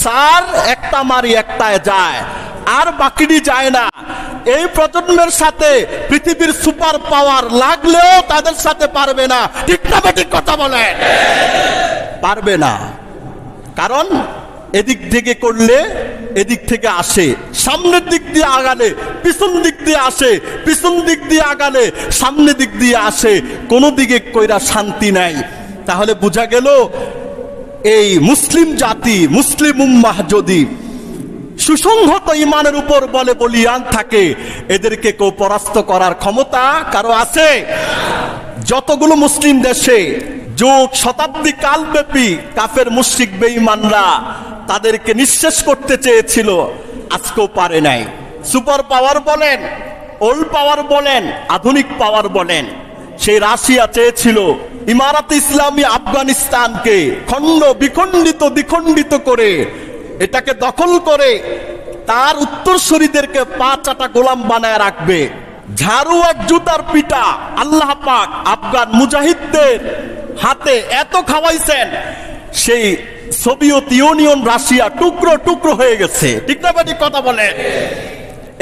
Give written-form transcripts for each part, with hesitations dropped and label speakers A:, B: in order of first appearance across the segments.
A: Sir একটা মারি একটায় যায়, আর বাকিটি যায় না। এই প্রজন্মের সাথে পৃথিবীর সুপার পাওয়ার লাগলেও তাদের সাথে পারবে না। ঠিক না ঠিক কথা বলেন? পারবে না। কারণ এদিক থেকে করলে এদিক থেকে আসে, সামনের দিক দিয়ে আগালে পিছন দিক দিয়ে আসে, পিছন দিক দিয়ে আগালে সামনের দিক দিয়ে আসে, কোনো দিকে কইরা শান্তি নাই। তাহলে বোঝা গেল এই মুসলিম জাতি, মুসলিম উম্মাহ যদি সুসংহত ইমানের উপর বলে বলিয়ান থাকে, এদেরকে কেউ পরাস্ত করার ক্ষমতা কারো আছে? যতগুলো মুসলিম দেশে যুগ শতাব্দী কালব্যাপী কাফের মুশরিক বেঈমানরা তাদেরকে নিঃশেষ করতে চেয়েছিল, আজকেও পারে নাই। সুপার পাওয়ার বলেন, ওল্ড পাওয়ার বলেন, আধুনিক পাওয়ার বলেন, সেই রাশিয়া চেয়েছিল ইমারাত ইসলামী আফগানিস্তানকে খণ্ড বিখণ্ডিত দ্বিখণ্ডিত করে এটাকে দখল করে তার উত্তরসূরিদেরকে পা চাটা গোলাম বানায় রাখবে। ঝাড়ু আর জুতার পিটা আল্লাহ পাক আফগান মুজাহিদদের হাতে এত খাওয়াইছেন, সেই সোভিয়েত ইউনিয়ন রাশিয়া টুকরো টুকরো হয়ে গেছে। ঠিক না ঠিক কথা বলে?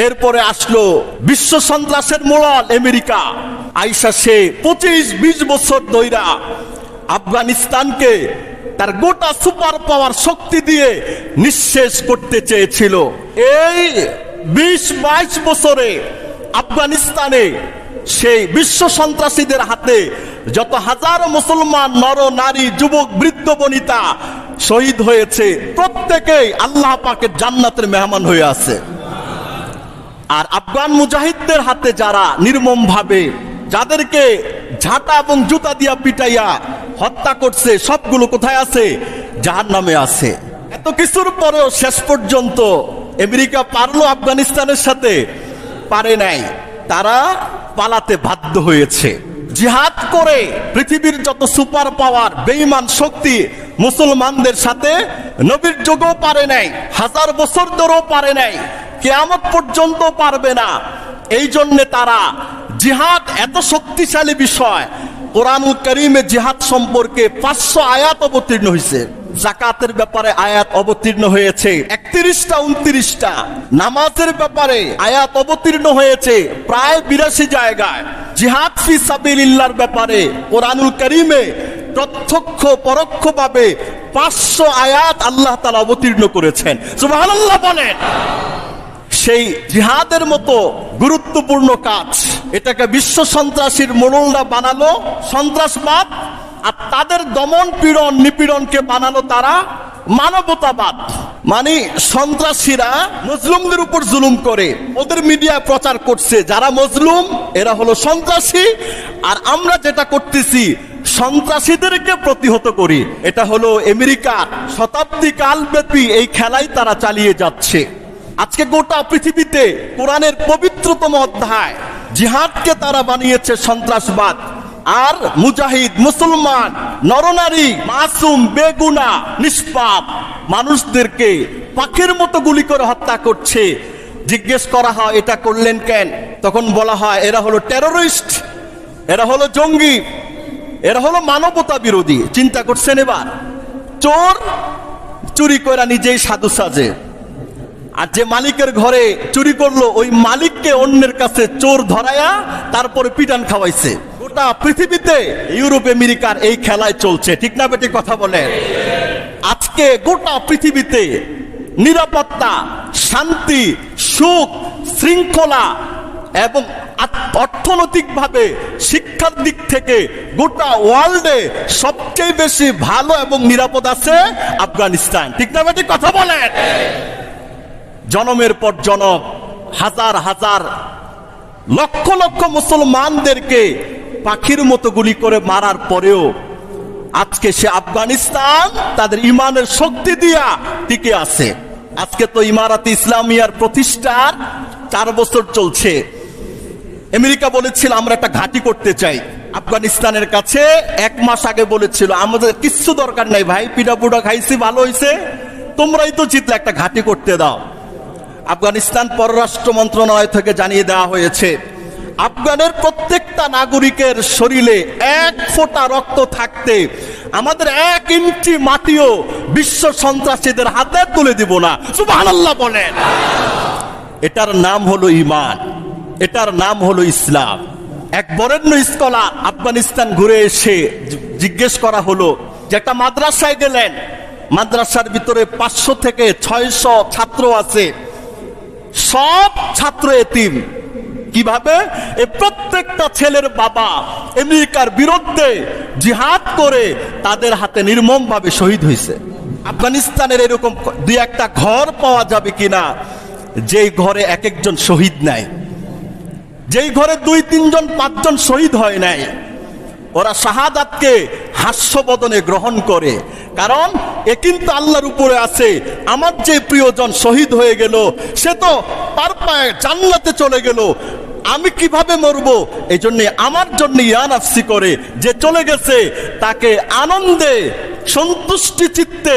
A: এরপরে আসলো বিশ্ব সন্ত্রাসের মোড়ল আমেরিকা, আইসা সে 25-20 বছর ধইরা আফগানিস্তানকে তার গোটা সুপার পাওয়ার শক্তি দিয়ে নিঃশেষ করতে চেয়েছিল। এই 20-22 বছরে আফগানিস্তানে সেই বিশ্ব সন্ত্রাসীদের হাতে যত হাজারো মুসলমান নর নারী যুবক বৃদ্ধ বনিতা শহীদ হয়েছে, প্রত্যেকেই আল্লাহ পাকের জান্নাতের মেহমান হয়ে আছে। আর আফগান মুজাহিদদের হাতে যারা নির্মম ভাবে যাদেরকে ঝাঁটা এবং জুতা দিয়া পিটাইয়া হত্যা করছে, সবগুলো কোথায় আছে? জাহান্নামে আছে। এত কিছুর পরেও শেষ পর্যন্ত আমেরিকা পারলো আফগানিস্তানের সাথে? পারে নাই। তারা পালাতে বাধ্য হয়েছে। জিহাদ করে পৃথিবীর যত সুপার পাওয়ার বেঈমান শক্তি মুসলমানদের সাথে নবীর যুগেও পারে নাই, 1000 বছর ধরেও পারে নাই, কিয়ামত পর্যন্ত পারবে না। এই জন্য তারা জিহাদ এত শক্তিশালী বিষয়। কোরআনুল কারীমে জিহাদ সম্পর্কে 500 আয়াত অবতীর্ণ হয়েছে। যাকাতের ব্যাপারে আয়াত অবতীর্ণ হয়েছে 31টা 29টা। নামাজের ব্যাপারে আয়াত অবতীর্ণ হয়েছে প্রায় 82 জায়গায়। জিহাদ ফি সাবিলিল্লাহর ব্যাপারে কোরআনুল কারীমে প্রত্যক্ষ পরোক্ষভাবে 500 আয়াত আল্লাহ তাআলা অবতীর্ণ করেছেন। সুবহানাল্লাহ বলেন। সেই জিহাদের মতো গুরুত্বপূর্ণ কাজ, এটাকে বিশ্ব সন্ত্রাসীর মোড়লরা বানালো সন্ত্রাসবাদ, আর তাদের দমন পীড়ন নিপীড়নকে বানালো তারা মানবতাবাদ। মানে সন্ত্রাসীরা মজলুমদের উপর জুলুম করে, ওদের মিডিয়া প্রচার করছে যারা মজলুম এরা হলো সন্ত্রাসী, আর আমরা যেটা করতেছি সন্ত্রাসীদেরকে প্রতিহত করি। এটা হলো আমেরিকার শতাব্দী কালব্যাপী এই খেলাই তারা চালিয়ে যাচ্ছে। আজকে গোটা পৃথিবীতে কোরআনের পবিত্রতম অধ্যায় জিহাদকে তারা বানিয়েছে সন্ত্রাসবাদ, আর মুজাহিদ মুসলমান নরনারী মাসুম বেগুনা নিষ্পাপ মানুষদেরকে পাখির মতো গুলি করে হত্যা করছে। জিজ্ঞেস করা হয় এটা করলেন কেন? তখন বলা হয় এরা হলো টেররিস্ট, এরা হলো জঙ্গি, এরা হলো মানবতা বিরোধী। চিন্তা করছেন? এবার চোর চুরি করে নিজেই সাধু সাজে, আর যে মালিকের ঘরে চুরি করলো ওই মালিককে অন্যের কাছে চোর ধরায়া তারপরে পিটান খাওয়াইছে। গোটা পৃথিবীতে ইউরোপ আমেরিকার এই খেলায় চলছে। ঠিক না বেটি কথা বলে? আজকে গোটা পৃথিবীতে নিরাপত্তা, শান্তি, সুখ, শৃঙ্খলা এবং অর্থনৈতিকভাবে শিক্ষার দিক থেকে গোটা ওয়ার্ল্ডে সবচেয়ে বেশি ভালো এবং নিরাপদ আছে আফগানিস্তান। ঠিক না বেটি কথা বলেন? জনমের পর জনম হাজার হাজার লক্ষ লক্ষ মুসলমানদেরকে পাখির মতো গুলি করে মারার পরেও আজকে সে আফগানিস্তান তাদের ইমানের শক্তি দিয়া টিকে আছে। আজকে তো ইমারাত ইসলামিয়ার প্রতিষ্ঠার 4 বছর চলছে। আমেরিকা বলেছিল আমরা একটা ঘাঁটি করতে চাই আফগানিস্তানের কাছে। 1 মাস আগে বলেছিল আমাদের কিচ্ছু দরকার নাই ভাই, পিঠা পুডা খাইছি ভালো হয়েছে, তোমরাই তো জিতলে, একটা ঘাঁটি করতে দাও। আফগানিস্তান পররাষ্ট্র মন্ত্রণালয় থেকে জানিয়ে দেওয়া হয়েছে আফগানের প্রত্যেকটা নাগরিকের শরীরে 1 ফোঁটা রক্ত থাকতে আমাদের 1 ইঞ্চি মাটিও বিশ্ব সন্ত্রাসীদের হাতে তুলে দিব না। সুবহানাল্লাহ বলেন। এটার নাম হলো ঈমান, এটার নাম হলো ইসলাম। এক বরেণ্য স্কলার আফগানিস্তান ঘুরে এসে জিজ্ঞেস করা হলো যে একটা মাদ্রাসায় গেলেন, মাদ্রাসার ভিতরে 500 থেকে 600 ছাত্র আছে, সব ছাত্র এতিম। কিভাবে? এই প্রত্যেকটা ছেলের বাবা আমেরিকার বিরুদ্ধে জিহাদ করে তাদের হাতে নির্মমভাবে শহীদ হয়েছে। আফগানিস্তানের এরকম 2-1টা ঘর পাওয়া যাবে কিনা যেই ঘরে এক একজন শহীদ নাই, যেই ঘরে 2-3 জন 5 জন শহীদ হয় নাই। ওরা শাহাদাতকে হাস্যবদনে গ্রহণ করে, কারণ এ কিন্তু আল্লাহর উপরে আছে। আমার যে প্রিয়জন শহীদ হয়ে গেল, সে তো তার পায়ে জান্নাতে চলে গেল, আমি কিভাবে মরব? এই জন্য আমার জন্য ইয়া নাফসি করে যে চলে গেছে তাকে আনন্দে সন্তুষ্টি চিত্তে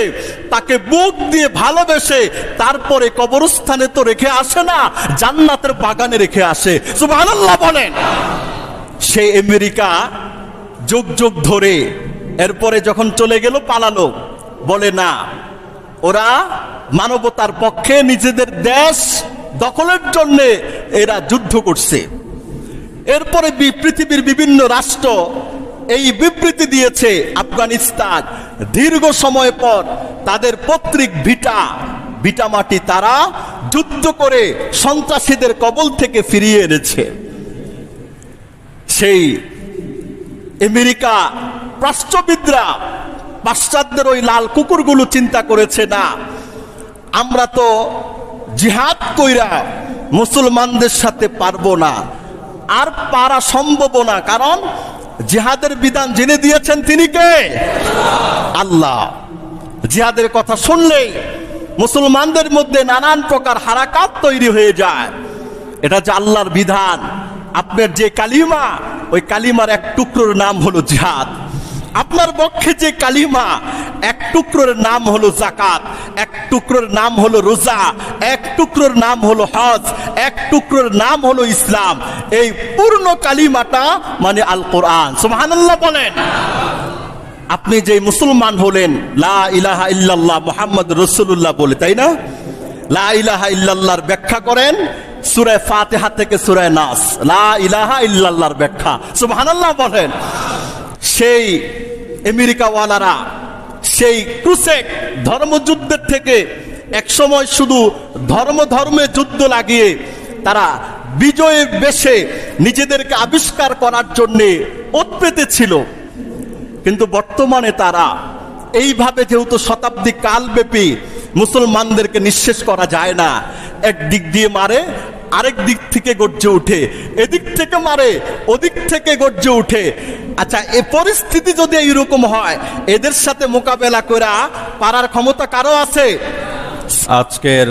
A: তাকে বুক দিয়ে ভালোবেসে তারপরে কবরস্থানে তো রেখে আসে না, জান্নাতের বাগানে রেখে আসে। সুবহানাল্লাহ বলেন। সে আমেরিকা যুগ যুগ ধরে এরপরে যখন চলে গেল পালালো, বলে না, ওরা মানবতার পক্ষে নিজেদের দেশ দখলের জন্য এরা যুদ্ধ করছে। এরপরে পৃথিবীর বিভিন্ন রাষ্ট্র এই বিবৃতি দিয়েছে। আফগানিস্তান দীর্ঘ সময় পর তাদের পৈতৃক ভিটা মাটি তারা যুদ্ধ করে সন্ত্রাসীদের কবল থেকে ফিরিয়ে এনেছে। সেই আমেরিকা রাষ্ট্রবিদরা পাশ্চাত্যের ওই লাল কুকুরগুলো চিন্তা করেছে, না, আমরা তো জিহাদ কইরা মুসলমানদের সাথে পারবো না, আর পারা সম্ভব না, কারণ জিহাদের বিধান জেনে দিয়েছেন তিনি কে? আল্লাহ। জিহাদের কথা শুনলেই মুসলমানদের মধ্যে নানান প্রকার হারাকাত তৈরি হয়ে যায়। এটা যে আল্লাহর বিধান। আপনার যে কালিমা, ওই কালিমার এক টুকরোর নাম হলো জিহাদ। আপনার পক্ষে যে কালিমা, এক টুকরোর নাম হলো যাকাত, এক টুকরোর নাম হলো রোজা, এক টুকরোর নাম হলো হজ, এক টুকরোর নাম হলো ইসলাম। এই পূর্ণ কালিমাটা মানে আল কোরআন। সুবহানাল্লাহ বলেন। আপনি যে মুসলমান হলেন লা ইলাহা ইল্লাল্লাহ মুহাম্মদ রাসূলুল্লাহ বলে, তাই না? লা ইলাহা ইল্লাল্লাহর ব্যাখ্যা করেন সূরা ফাতিহা থেকে সূরা নাস। লা ইলাহা ইল্লাল্লাহর ব্যাখ্যা। সুবহানাল্লাহ বলেন। সেই আমেরিকাওয়ালারা সেই ক্রুসেড ধর্মযুদ্ধের থেকে একসময় শুধু ধর্মে যুদ্ধ লাগিয়ে তারা বিজয়ের বেশে নিজেদেরকে আবিষ্কার করার জন্য উৎপেতে ছিল। কিন্তু বর্তমানে তারা এইভাবে, যেহেতু শতাব্দী কালব্যাপী মুসলমানদেরকে নিঃশেষ করা যায় না, এক দিক দিয়ে মারে, আরেক দিক থেকে গর্জে উঠে, এদিক থেকে মারে, ওদিক থেকে গর্জে উঠে। আচ্ছা, এই পরিস্থিতি যদি এইরকম হয়, এদের সাথে মোকাবেলা করা পারার ক্ষমতা কারো আছে?
B: আজকের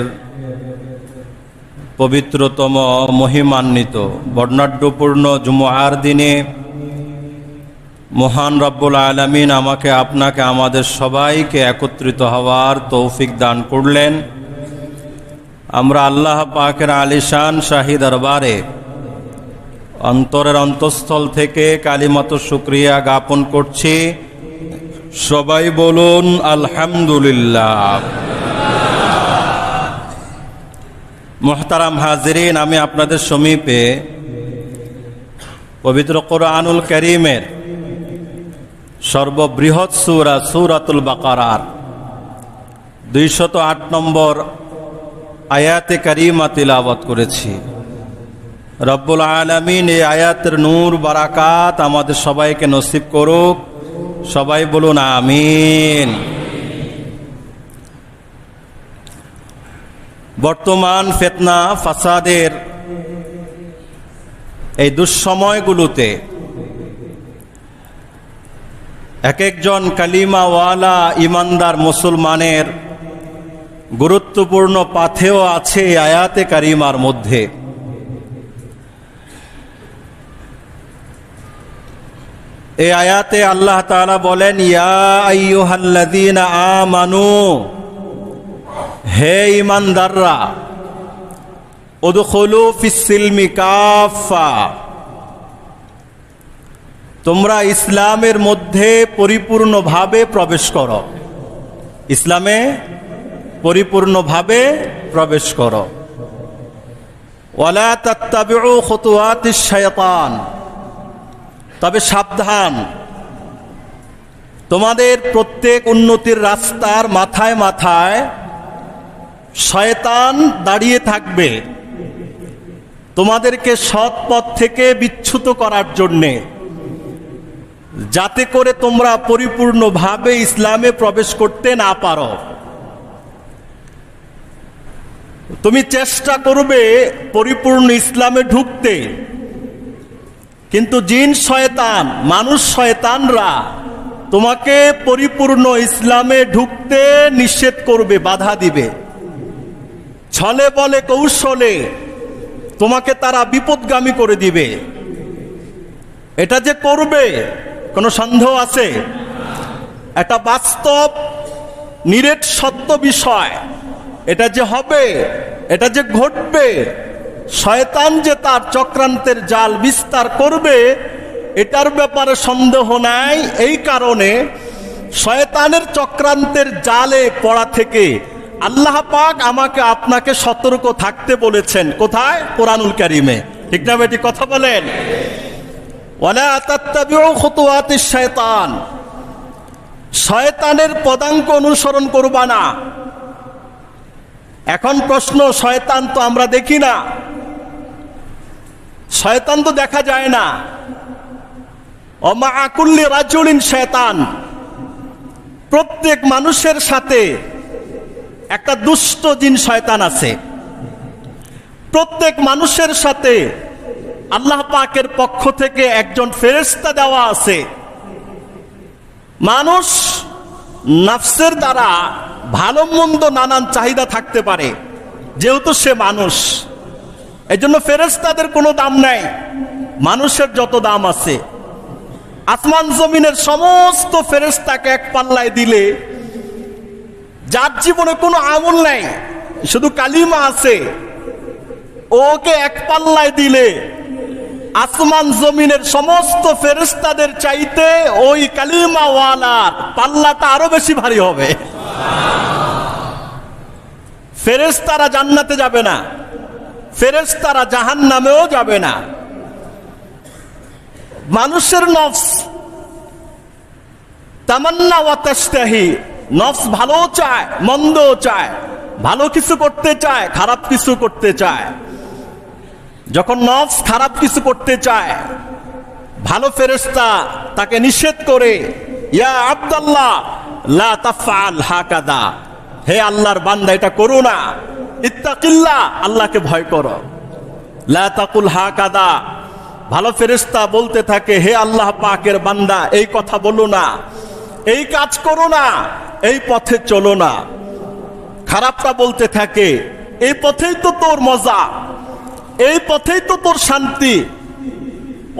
B: পবিত্রতম মহিমান্বিত বর্ণাঢ্যপূর্ণ জুমআর দিনে মহান রব্বুল আলামিন আমাকে, আপনাকে, আমাদের সবাইকে একত্রিত হওয়ার তৌফিক দান করলেন। আমরা আল্লাহ পাকের আলিশান শাহী দরবারে অন্তরের অন্তঃস্থল থেকে কালিমাত শুকরিয়া জ্ঞাপন করছি। সবাই বলুন আলহামদুলিল্লাহ। মুহতারাম হাজিরিন, আমি আপনাদের সমীপে পবিত্র কোরআনুল কারীমের সর্ববৃহৎ সূরা সূরাতুল বাকারার 208 নম্বর আয়াতে কারিমা তিলাওয়াত করেছি। রব্বুল আলামিন এই আয়াতের নূর বারাকাত আমাদের সবাইকে নসিব করুক। সবাই বলুন আমিন। বর্তমান ফিতনা ফাসাদের এই দুঃসময়গুলোতে এক একজন কালিমাওয়ালা ইমানদার মুসলমানের গুরুত্বপূর্ণ পাথেয় আছে এই আয়াতে কারিমার মধ্যে। এই আয়াতে আল্লাহ তাআলা বলেন, ইয়া আইয়ুহাল্লাযীনা আমানু, হে ইমানদাররা, উদখুলু ফিস সিলমি কাফা, তোমরা ইসলামের মধ্যে পরিপূর্ণভাবে প্রবেশ করো, ইসলামে পরিপূর্ণভাবে প্রবেশ করো। ওয়ালা তাত্তাবিউ খুতুওয়াতিশ শায়তান, তবে সাবধান, তোমাদের প্রত্যেক উন্নতির রাস্তার মাথায় মাথায় শয়তান দাঁড়িয়ে থাকবে তোমাদেরকে সৎ পথ থেকে বিচ্যুত করার জন্যে, যাতে করে তোমরা পরিপূর্ণভাবে ইসলামে প্রবেশ করতে না পারো। তুমি চেষ্টা করবে পরিপূর্ণ ইসলামে ঢুকতে, কিন্তু জিন শয়তান, মানুষ শয়তানরা তোমাকে পরিপূর্ণ ইসলামে ঢুকতে নিষেধ করবে, বাধা দিবে। ছলে বলে কৌশলে তোমাকে তারা বিপদগামী করে দিবে। এটা যে করবে কোনো সন্দেহ আছে? একটা বাস্তব নিরেট সত্য বিষয়। এটা যে হবে, এটা যে ঘটবে, শয়তান যে তার চক্রান্তের জাল বিস্তার করবে, এটার ব্যাপারে সন্দেহ নাই। এই কারণে শয়তানের চক্রান্তের জালে পড়া থেকে আল্লাহ পাক আমাকে আপনাকে সতর্ক থাকতে বলেছেন। কোথায়? কোরআনুল কারীমে। ঠিক না বেটি? কথা বলেন। ওয়ালা তাত্তাবিউ খুতুওয়াতিশ শায়তান, শয়তানের পদাঙ্ক অনুসরণ করবা না। এখন প্রশ্ন, শয়তান তো আমরা দেখি না, শয়তান তো দেখা যায় না। ওমা কুল্লি রাজুলিন শায়তান, প্রত্যেক মানুষের সাথে একটা দুষ্ট জিন শয়তান আছে। প্রত্যেক মানুষের সাথে আল্লাহ পাকের পক্ষ থেকে একজন ফেরেশতা দেওয়া আছে। মানুষ নফসের দ্বারা ভালো মন্দ নানান চাহিদা থাকতে পারে, যেহেতু সে মানুষ। এজন্য ফেরেশতাদের কোনো দাম নাই, মানুষের যত দাম আছে। আসমান জমিনের সমস্ত ফেরেশতাকে এক পাল্লায় দিলে, যার জীবনে কোনো আমল নাই, শুধু কালিমা আছে, ওকে এক পাল্লায় দিলে আসমান জমিনের সমস্ত ফেরেশতাদের চাইতে ওই কালিমাওয়ালার পাল্লাটা আরো বেশি ভারী হবে। ফেরেশতারা জান্নাতে যাবে না, ফেরেশতারা জাহান্নামেও যাবে না। মানুষের নফস তামান্না ওয়া তাশতাহি, নফস ভালো চায়, মন্দও চায়, ভালো কিছু করতে চায়, খারাপ কিছু করতে চায়। যখন নফস খারাপ কিছু করতে চায়, ভালো ফেরেশতা তাকে নিষেধ করে, ইয়া আব্দুল্লাহ লা তাফআল হাকাদা, হে আল্লাহর বান্দা এটা করো না, ইত্তাকিল্লাহ, আল্লাহকে ভয় করো, লা তাকুল হাকাদা। ভালো ফেরেশতা বলতে থাকে, হে আল্লাহ পাকের বান্দা এই কথা বলো না, এই কাজ করো না, এই পথে চলো না। খারাপটা বলতে থাকে, এই পথেই তো তোর মজা, এই পথেই তো তোর শান্তি,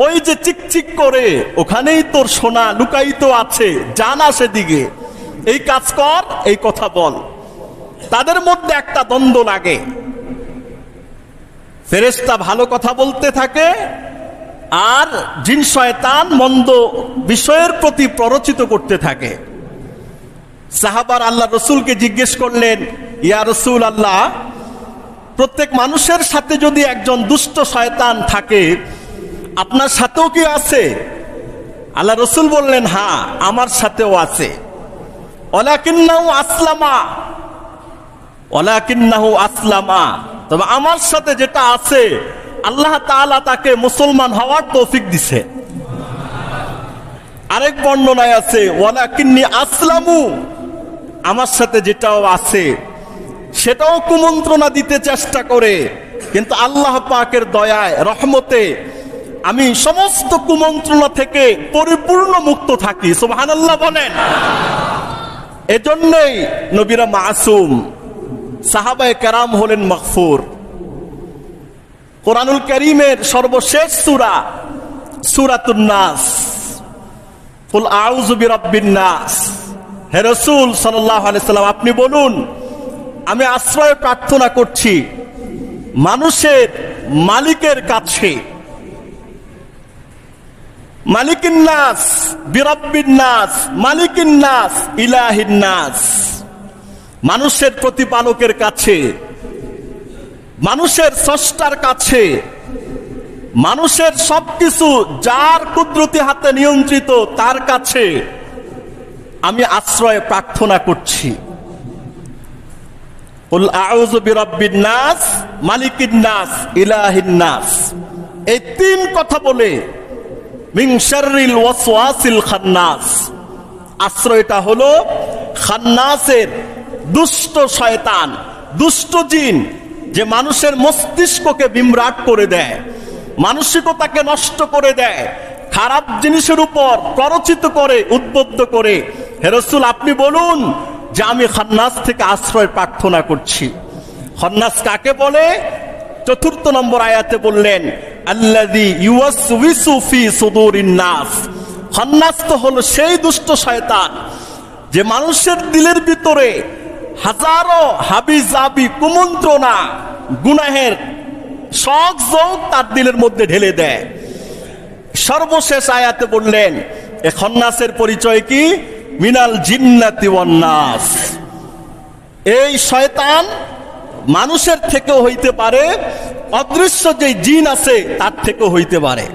B: ওই যে চিকচিক করে ওখানেই তোর সোনা লুকায়িত আছে, জানা সেদিকে, এই কাজ কর, এই কথা বল। তাদের মধ্যে একটা দ্বন্দ্ব লাগে। ফেরেশতা ভালো কথা বলতে থাকে, আর জিন শয়তান মন্দ বিষয়ের প্রতি প্ররোচিত করতে থাকে। সাহাবার আল্লাহ রসুলকে জিজ্ঞেস করলেন, ইয়া রসুল আল্লাহ, প্রত্যেক মানুষের সাথে যদি একজন দুষ্ট শয়তান থাকে, আপনার সাথেও কি আছে? আল্লাহ রসুল বললেন, হ্যাঁ, আমার সাথেও আছে। ওয়ালাকিন্নাহু আসলামা, ওয়ালাকিন্নাহু আসলামা, তবে আমার সাথে যেটা আছে, আল্লাহ তাআলা তাকে মুসলমান হওয়ার তৌফিক দিছে। আরেক বর্ণনায় আছে, ওয়ালাকিন্নী আসলামু, আমার সাথে যেটাও আছে সেটাও কুমন্ত্রণা দিতে চেষ্টা করে, কিন্তু আল্লাহ পাকের দয়ায়, রহমতে আমি সমস্ত কুমন্ত্রণা থেকে পরিপূর্ণ মুক্ত থাকি। সুবহানাল্লাহ বলেন। এজন্যই নবীরা মাসুম, সাহাবায়ে কেরাম হলেন মাগফুর। কোরআনুল কারীমের সর্বশেষ সূরা সূরাতুন নাস, কুল আউযু বিরাব্বিন নাস। হে রাসূল সাল্লাল্লাহু আলাইহি সাল্লাম, আপনি বলুন, আমি আশ্রয় প্রার্থনা করছি মানুষের মালিকের কাছে।
A: মালিকিন নাস, বিরাব্বিন নাস, মালিকিন নাস, ইলাহিন নাস। মানুষের প্রতিপালকের কাছে, মানুষের স্রষ্টার কাছে, মানুষের সবকিছু যার কুদরতি হাতে নিয়ন্ত্রিত তার কাছে আমি আশ্রয় প্রার্থনা করছি। কুল আউযু বিরাব্বিন নাস, মালিকিন নাস, ইলাহিন নাস। এই তিন কথা বলে মিন শাররিল ওয়াসওয়াসিল খান্নাস, আশ্রয়টা হলো খান্নাসের দুষ্ট শয়তান, দুষ্ট জিন, যে মানুষের মস্তিষ্ককে বিমরাট করে দেয়, মানসিকতাকে নষ্ট করে দেয়, খারাপ জিনিসের উপর প্ররোচিত করে, উদ্বুদ্ধ করে। হে রাসূল, আপনি বলুন যে আমি খান্নাস থেকে আশ্রয় প্রার্থনা করছি। খান্নাস কাকে বলে? 4 নম্বর আয়াতে বললেন, আল্লাযী ইউওয়াসউইসু ফি সুদুরিন নাস। খান্নাস তো হলো সেই দুষ্ট শয়তান যে মানুষের দিলের ভিতরে হাজারো হাবিজাবি কুমন্ত্রণা, গুনাহের শক জোক তার দিলের মধ্যে ঢেলে দেয়। সর্বশেষ আয়াতে বললেন এ খান্নাসের পরিচয় কি? মিনাল জিন্নাতি ওয়ান নাস। এই শয়তান মানুষের থেকেও হইতে পারে, অদৃশ্য যে জিন আছে তার থেকেও হইতে পারে।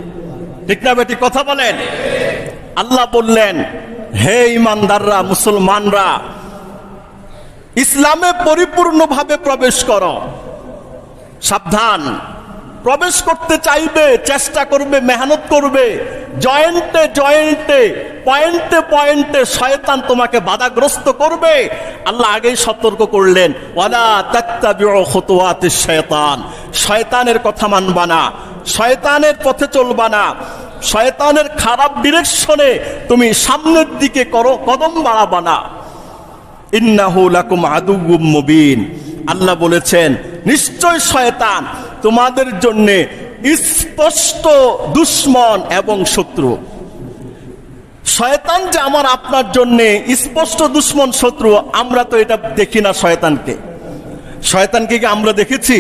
A: ঠিক না বেটি? কথা বলেন। আল্লাহ বললেন, হে ইমানদাররা, মুসলমানরা, ইসলামে পরিপূর্ণভাবে প্রবেশ করো। সাবধান, প্রবেশ করতে চাইবে, চেষ্টা করবে, মেহনত করবে, জয়েন্টে জয়েন্টে, পয়েন্টে পয়েন্টে শয়তান তোমাকে বাধাগ্রস্ত করবে। আল্লাহ আগেই সতর্ক করলেন, ওয়ালা তাত্তাবিউ খুতুওয়াতিশ শায়তান। শয়তানের কথা মানবা না, শয়তানের পথে চলবা না, শয়তানের খারাপ ডিরেকশনে তুমি সামনের দিকে কদম বাড়াবা না। ইন্নাহু লাকুম আদুউম মুবিন। আল্লাহ বলেছেন, নিশ্চয় শয়তান তোমাদের জন্য স্পষ্ট দুশমন এবং শত্রু। শয়তান যে আমার আপনার জন্য স্পষ্ট দুশমন, শত্রু, আমরা তো এটা দেখি না। শয়তানকে কি আমরা দেখেছি?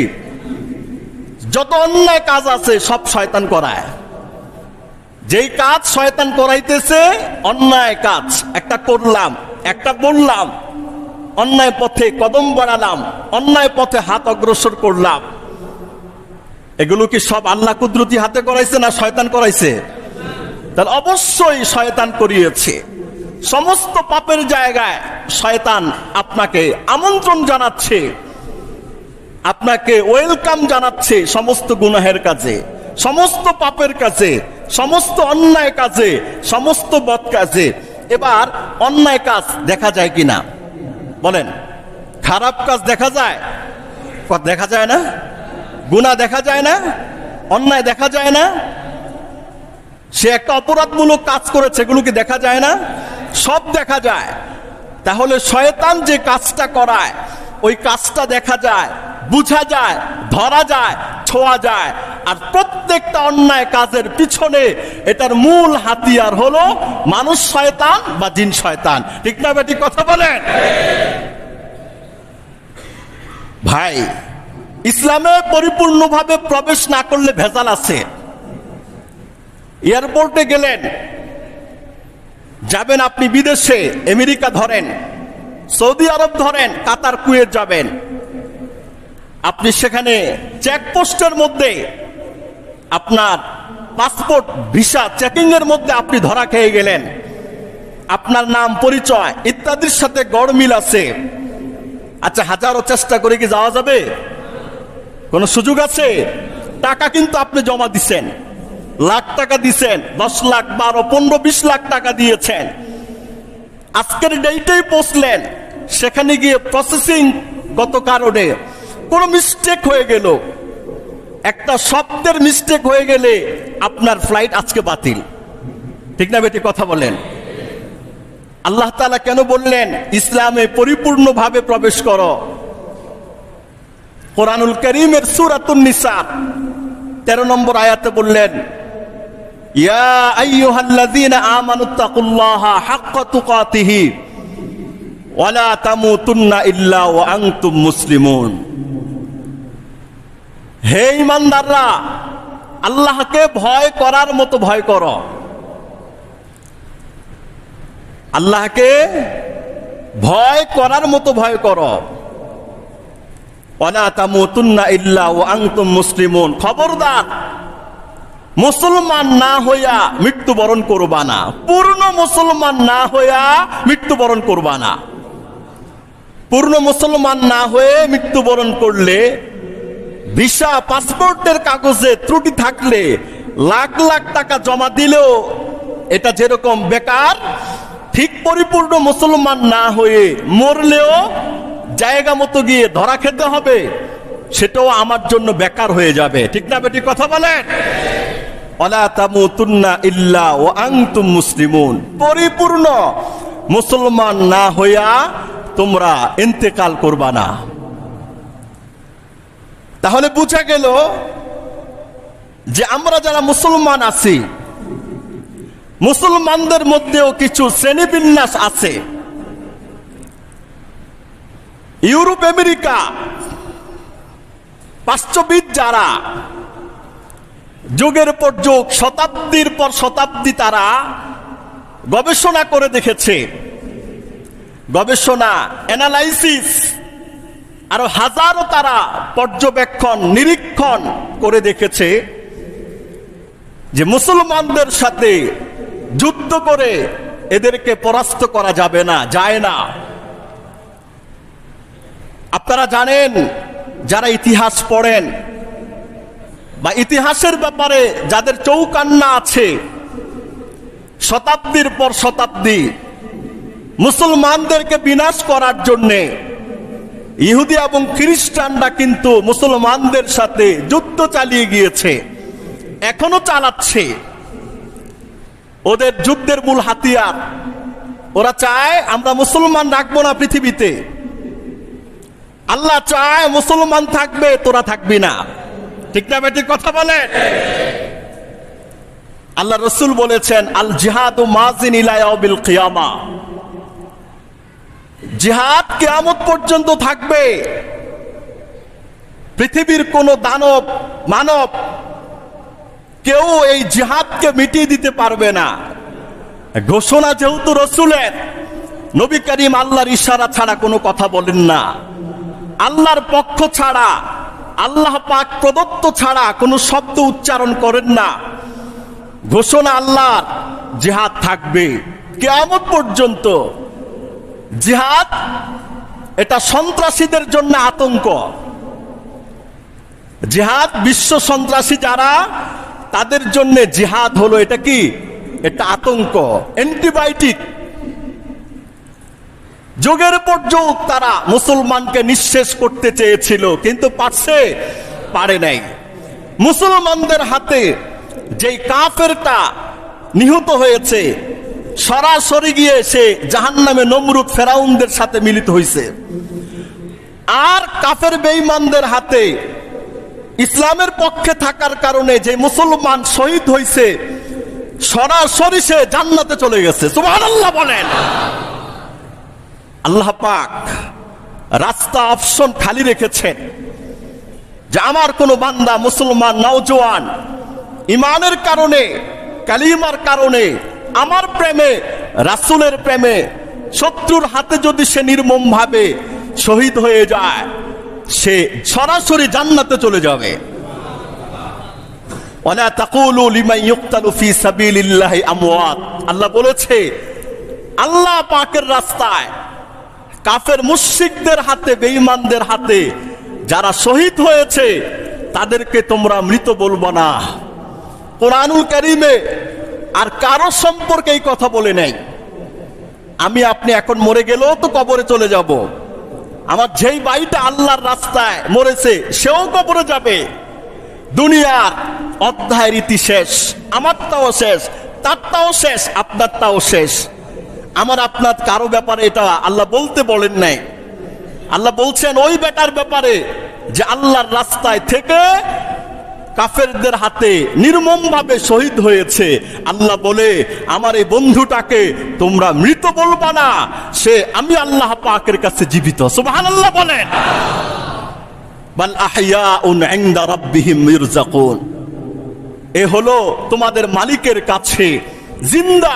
A: যত অন্যায় কাজ আছে সব শয়তান করায়। যেই কাজ শয়তান করাইতেছে, অন্যায় কাজ একটা করলাম, একটা বললাম, অন্যায় পথে কদম বাড়ালাম, অন্যায় পথে হাত অগ্রসর করলাম, এগুলো কি সব আল্লাহ কুদরতি হাতে করাইছে না শয়তান করাইছে? তাহলে অবশ্যই শয়তান করিয়েছে। সমস্ত পাপের জায়গায় শয়তান আপনাকে আমন্ত্রণ জানাচ্ছে, আপনাকে ওয়েলকাম জানাচ্ছে সমস্ত গুনাহের কাজে, সমস্ত পাপের কাজে, সমস্ত অন্যায় কাজে, সমস্ত বদ কাজে। এবার অন্যায় কাজ দেখা যায় কিনা বলেন? খারাপ কাজ দেখা যায়? দেখা যায় না? গুনাহ দেখা যায় না? অন্যায় দেখা যায় না? সে একটা অপরাধমূলক কাজ করেছে, এগুলো কি দেখা যায় না? সব দেখা যায়। তাহলে শয়তান যে কাজটা করায়, ওই কাজটা দেখা যায়, বুঝা যায়, ধরা যায়, ছোঁয়া যায়। আর প্রত্যেকটা অন্যায় কাজের পিছনে এটার মূল হাতিয়ার হলো মানুষ শয়তান বা জিন শয়তান। ঠিক না বেটি? কথা বলেন। ভাই, ইসলামে পরিপূর্ণভাবে প্রবেশ না করলে ভেজাল আছে। এয়ারপোর্টে গেলেন, যাবেন আপনি বিদেশে, আমেরিকা ধরেন, সৌদি আরব ধরেন, কাতার, কুয়েত যাবেন। আপনি সেখানে চেকপোস্টের মধ্যে আপনার পাসপোর্ট ভিসা চেকিং এর মধ্যে আপনি ধরা খেয়ে গেলেন। আপনার নাম, পরিচয় ইত্যাদির সাথে গড়মিল আছে। আচ্ছা, হাজারো চেষ্টা করে কি যাওয়া যাবে? কোন সুযোগ আছে? টাকা কিন্তু আপনি জমা দিছেন, লাখ টাকা দিছেন, 10 লাখ, 12, 15, 20 লাখ টাকা দিয়েছেন। আজকের ডেটেই পৌঁছলেন, সেখানে গিয়ে প্রসেসিং গত কারণে কোনো মিস্টেক হয়ে গেল, একটা শব্দের মিস্টেক হয়ে গেলে আপনার ফ্লাইট আজকে বাতিল। ঠিক না বেটি? কথা বলেন। আল্লাহ তাআলা কেন বললেন ইসলামে পরিপূর্ণভাবে প্রবেশ করো? কোরআনুল কারীমের সূরাতুন নিসা 13 নম্বর আয়াতে বললেন, ইয়া আইয়ুহাল্লাযীনা আমানুত্তাকুল্লাহা হাক্কা তুকাতিহি ওয়া লা তামুতুন্না ইল্লা ওয়া আনতুম মুসলিমুন। হে ঈমানদাররা, আল্লাহকে ভয় করার মতো ভয় করো। আল্লাহকে ভয় করার মতো ভয় করো। ওয়ালা তামুতুন্না ইল্লা ওয়া আনতুম মুসলিমুন, খবরদার মুসলমান না হইয়া মৃত্যুবরণ করবা না, পূর্ণ মুসলমান না হইয়া মৃত্যুবরণ করবা না। পূর্ণ মুসলমান না হয়ে মৃত্যুবরণ করলে, ভিসা পাসপোর্টের কাগজে ত্রুটি থাকলে লাখ লাখ টাকা জমা দিলেও এটা যেরকম বেকার, ঠিক পরিপূর্ণ মুসলমান না হয়ে মরলেও জায়গা মতো গিয়ে ধরা খেতে হবে, সেটাও আমার জন্য বেকার হয়ে যাবে। ঠিক না বেটি কথা বলেন? ওয়ালা তামুতুন্না ইল্লা ওয়া আনতুম মুসলিমুন, পরিপূর্ণ মুসলমান না হইয়া তোমরা ইন্তেকাল করবা না। তাহলে বুঝা গেল যে আমরা যারা মুসলমান আছি, মুসলমানদের মধ্যেও কিছু শ্রেণীবিন্যাস আছে। ইউরোপ আমেরিকা পাশ্চাত্যবিদ যারা যুগের পর যুগ, শতাব্দীর পর শতাব্দী তারা গবেষণা করে দেখেছে, গবেষণা অ্যানালাইসিস আরো হাজারো তারা পর্যবেক্ষণ নিরীক্ষণ করে দেখেছে যে মুসলমানদের সাথে যুদ্ধ করে এদেরকে পরাস্ত করা যাবে না, যায় না। আপনারা জানেন, যারা ইতিহাস পড়েন বা ইতিহাসের ব্যাপারে যাদের চৌকান্না আছে, শতাব্দীর পর শতাব্দী মুসলমানদেরকে বিনাশ করার জন্যে ইহুদি এবং খ্রিস্টানরা কিন্তু মুসলমানদের সাথে যুদ্ধ চালিয়ে গিয়েছে, এখনো চালাচ্ছে। ওদের যুদ্ধের মূল হাতিয়ার, ওরা চায় আমরা মুসলমান রাখবো না পৃথিবীতে। আল্লাহ চায় মুসলমান থাকবে, তোরা থাকবি না। ঠিক না বেটি কথা বলেন? আল্লাহ রসুল বলেছেন, আল জিহাদু মাজিন ইলা ইয়াউমিল কিয়ামা, জিহাদ কিয়ামত পর্যন্ত থাকবে। পৃথিবীর কোন দানব মানব কেউ এই জিহাদকে মিটিয়ে দিতে পারবে না। ঘোষণা যেহেতু রসুলের, নবী করিম আল্লাহর ইশারা ছাড়া কোনো কথা বলেন না, আল্লাহর পক্ষ ছাড়া, আল্লাহ পাক প্রদত্ত ছাড়া কোনো শব্দ উচ্চারণ করেন না। ঘোষণা আল্লাহর, জিহাদ থাকবে কিয়ামত পর্যন্ত। জিহাদ এটা সন্ত্রাসীদের জন্য আতঙ্ক। জিহাদ বিশ্ব সন্ত্রাসী যারা, তাদের জন্য জিহাদ হলো এটা কি? এটা আতঙ্ক, অ্যান্টিবায়োটিক। যুগের পর যুগ তারা মুসলমানকে নিঃশেষ করতে চেয়েছিল, কিন্তু পারে নাই। মুসলমানদের হাতে যেই কাফেরটা নিহত হয়েছে, সরাসরি গিয়ে সে জাহান্নামে নমরুদ ফেরাউনদের সাথে মিলিত হয়েছে। আর কাফের বেঈমানদের হাতে ইসলামের পক্ষে থাকার কারণে যে মুসলমান শহীদ হয়েছে, সরাসরি সে জান্নাতে চলে গেছে। সুবহানাল্লাহ বলেন। আল্লাহ পাক রাস্তা, অপশন খালি রেখেছেন যে আমার কোন বান্দা মুসলমান নওজোয়ান ইমানের কারণে, কালিমার কারণে, আমার প্রেমে, রাসূলের প্রেমে শত্রুর হাতে যদি সে নির্মম ভাবে শহীদ হয়ে যায়, সে সরাসরি জান্নাতে চলে যাবে। ওয়ালা তাকুলু লিমান ইউকতালু ফি সাবিলিল্লাহি আমওয়াত, আল্লাহ বলেছে আল্লাহ পাকের রাস্তায় কাফের মুশরিকদের হাতে, বেঈমানদের হাতে যারা শহীদ হয়েছে তাদেরকে তোমরা মৃত বলবো না। কোরআনুল কারীমে আর কারো সম্পর্কে এই কথা বলে নাই। আমি আপনি এখন মরে গেলেও তো কবরে চলে যাব। আমার যেই ভাইটা আল্লাহর রাস্তায় মরেছে সেও কবরে যাবে। দুনিয়ার অধ্যায়ের ইতি শেষ, আমারটাও শেষ, তারটাও শেষ, আপনারটাও শেষ। আমার আপনার কারো ব্যাপারে এটা আল্লাহ বলতে বলেন নাই। আল্লাহ বলছেন ওই বেটার ব্যাপারে যে আল্লাহর রাস্তায় থেকে কাফেরদের হাতে নির্মম ভাবে শহীদ হয়েছে। আল্লাহ বলে আমার এই বন্ধুটাকে তোমরা মৃত বলবা না, সে আমি আল্লাহ পাকের কাছে জীবিত। সুবহানাল্লাহ বলেন। বাল আহইয়াউন ইনদা রাব্বিহিম ইরযাকুন, এ হলো তোমাদের মালিকের কাছে জিন্দা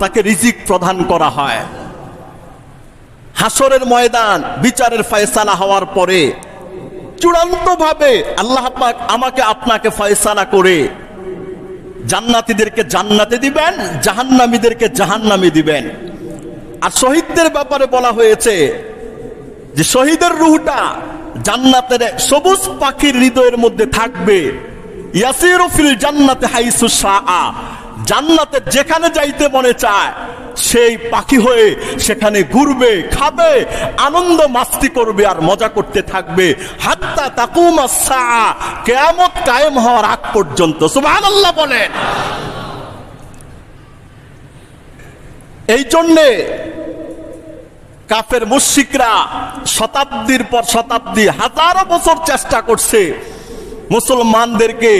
A: তাকে রিজিক প্রদান করা হয়। হাসরের ময়দান বিচারের ফয়সালা হওয়ার পরে চূড়ান্তভাবে আল্লাহ পাক আমাকে আপনাকে ফয়সালা করে জান্নাতীদেরকে জান্নাতে দিবেন, জাহান্নামীদেরকে জাহান্নামে দিবেন। আর শহীদদের ব্যাপারে বলা হয়েছে যে শহীদের রূহটা জান্নাতের সবুজ পাখির হৃদয়ের মধ্যে থাকবে। ইয়াসিরু ফিল জান্নাতে হাইসু শাআ, জান্নাতে যেখানে যাইতে মনে চায় সেই পাখি হয়ে সেখানে ঘুরবে, খাবে, আনন্দ মাস্তি করবে আর মজা করতে থাকবে হাত্তা তাকুমাস সাআ, কিয়ামত কায়েম হওয়ার আগ পর্যন্ত। সুবহানাল্লাহ বলেন। এই জন্যে কাফের মুশরিকরা শতাব্দীর পর শতাব্দী হাজারো বছর চেষ্টা করছে মুসলমানদেরকে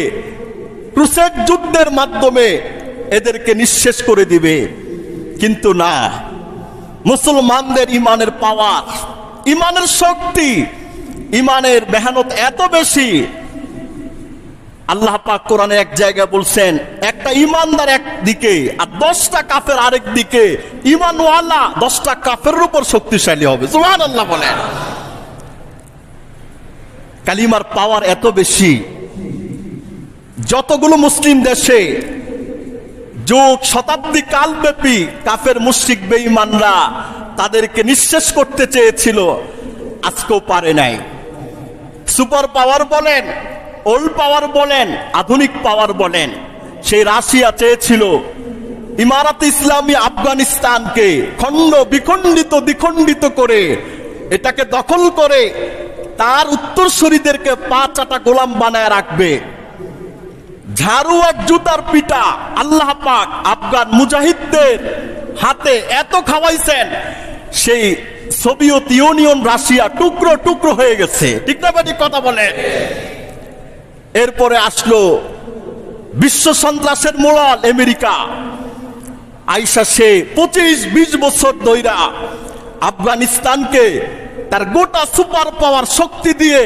A: ক্রুসেড যুদ্ধের মাধ্যমে এদেরকে নিঃশেষ করে দিবে, কিন্তু না, মুসলমানদের ইমানের পাওয়ার, ইমানের শক্তি, ইমানের মেহনত এত বেশি। আল্লাহ পাক কোরআনে এক জায়গায় বলছেন একটা ইমানদার একদিকে আর 10টা কাফের আরেক দিকে, ইমানওয়ালা 10টা কাফেরের উপর শক্তিশালী হবে। সুবহানাল্লাহ বলেন। কালিমার পাওয়ার এত বেশি, যতগুলো মুসলিম দেশে যুগ শতাব্দী কালব্যাপী কাফের মুশরিক বেঈমানরা তাদেরকে নিঃশেষ করতে চেয়েছিল, আজকেও পারে নাই। সুপার পাওয়ার বলেন, ওল্ড পাওয়ার বলেন, আধুনিক পাওয়ার বলেন, সেই রাশিয়া চেয়েছিল ইমারাত ইসলামী আফগানিস্তানকে খণ্ড বিখণ্ডিত দ্বিখণ্ডিত করে এটাকে দখল করে তার উত্তরসূরিদেরকে পা চাটা গোলাম বানায় রাখবে। ঝাড়ু আর জুতার পিটা আল্লাহ পাক আফগান মুজাহিদদের হাতে এত খাওয়াইছেন, সেই সোভিয়েত ইউনিয়ন রাশিয়া টুকরো টুকরো হয়ে গেছে। ঠিক না বেটি কথা বলে। এরপরে আসলো বিশ্ব সন্ত্রাসের মোড়ল আমেরিকা, আইসা সে 25-20 বছর ধইরা আফগানিস্তানকে তার গোটা সুপার পাওয়ার শক্তি দিয়ে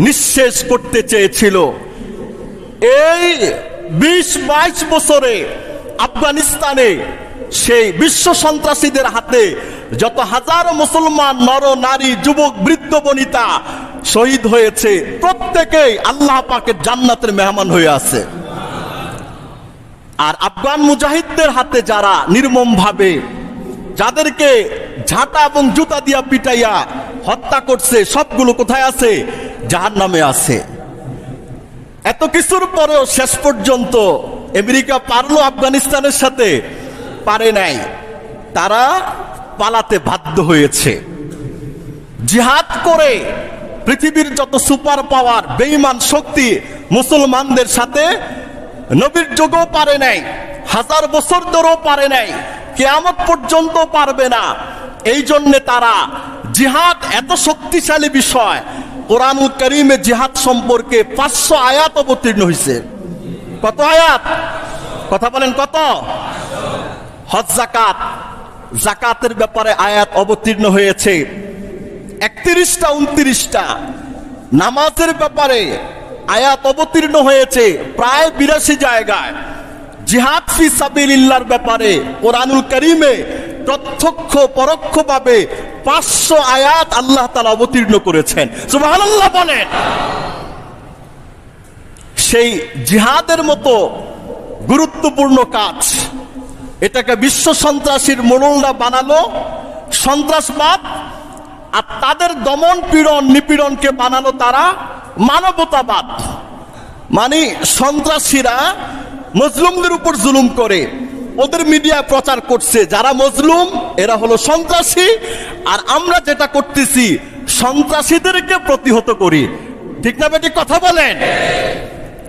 A: নিঃশেষ করতে চেয়েছিল। এই 20-22 বছরে আফগানিস্তানে সেই বিশ্ব সন্ত্রাসীদের হাতে যত হাজারো মুসলমান নর নারী যুবক বৃদ্ধ বনিতা শহীদ হয়েছে, প্রত্যেকেই আল্লাহ পাকের জান্নাতের মেহমান হয়ে আছে। আর আফগান মুজাহিদদের হাতে যারা নির্মম ভাবে যাদেরকে ঝাঁটা এবং জুতা দিয়া পিটাইয়া হত্যা করছে, সবগুলো কোথায় আছে? জাহান্নামে আছে। এত কিছুর পরেও শেষ পর্যন্ত আমেরিকা পারলো আফগানিস্তানের সাথে? পারে নাই। তারা পালাতে বাধ্য হয়েছে। জিহাদ করে পৃথিবীর যত সুপার পাওয়ার বেঈমান শক্তি মুসলমানদের সাথে নবীর যুগেও পারে নাই, 1000 বছর ধরেও পারে নাই, কিয়ামত পর্যন্ত পারবে না। এই জন্য তারা জিহাদ এত শক্তিশালী বিষয়, কোরআনুল কারীমে জিহাদ সম্পর্কে 500 আয়াত অবতীর্ণ হয়েছে। কত আয়াত? কথা বলেন কত? হজ যাকাত, যাকাতের ব্যাপারে আয়াত অবতীর্ণ হয়েছে 31টা 29টা। নামাজের ব্যাপারে আয়াত অবতীর্ণ হয়েছে প্রায় 82 জায়গায়। জিহাদ ফি সাবিলিল্লাহর ব্যাপারে কোরআনুল কারীমে প্রত্যক্ষ পরোক্ষভাবে 500 আয়াত আল্লাহ তাআলা অবতীর্ণ করেছেন। সুবহানাল্লাহ বলেন। সেই জিহাদের মতো গুরুত্বপূর্ণ কাজ, এটাকে বিশ্ব সন্ত্রাসীর মোড়লরা বানালো সন্ত্রাসবাদ, আর তাদের দমন পীড়ন নিপীড়নকে বানালো তারা মানবতাবাদ। মানে সন্ত্রাসীরা মজলুমদের উপর জুলুম করে, ওদের মিডিয়া প্রচার করছে যারা মজলুম এরা হলো সন্ত্রাসী, আর আমরা যেটা করতেছি সন্ত্রাসীদেরকে প্রতিহত করি। ঠিক না বেটি কথা বলেন?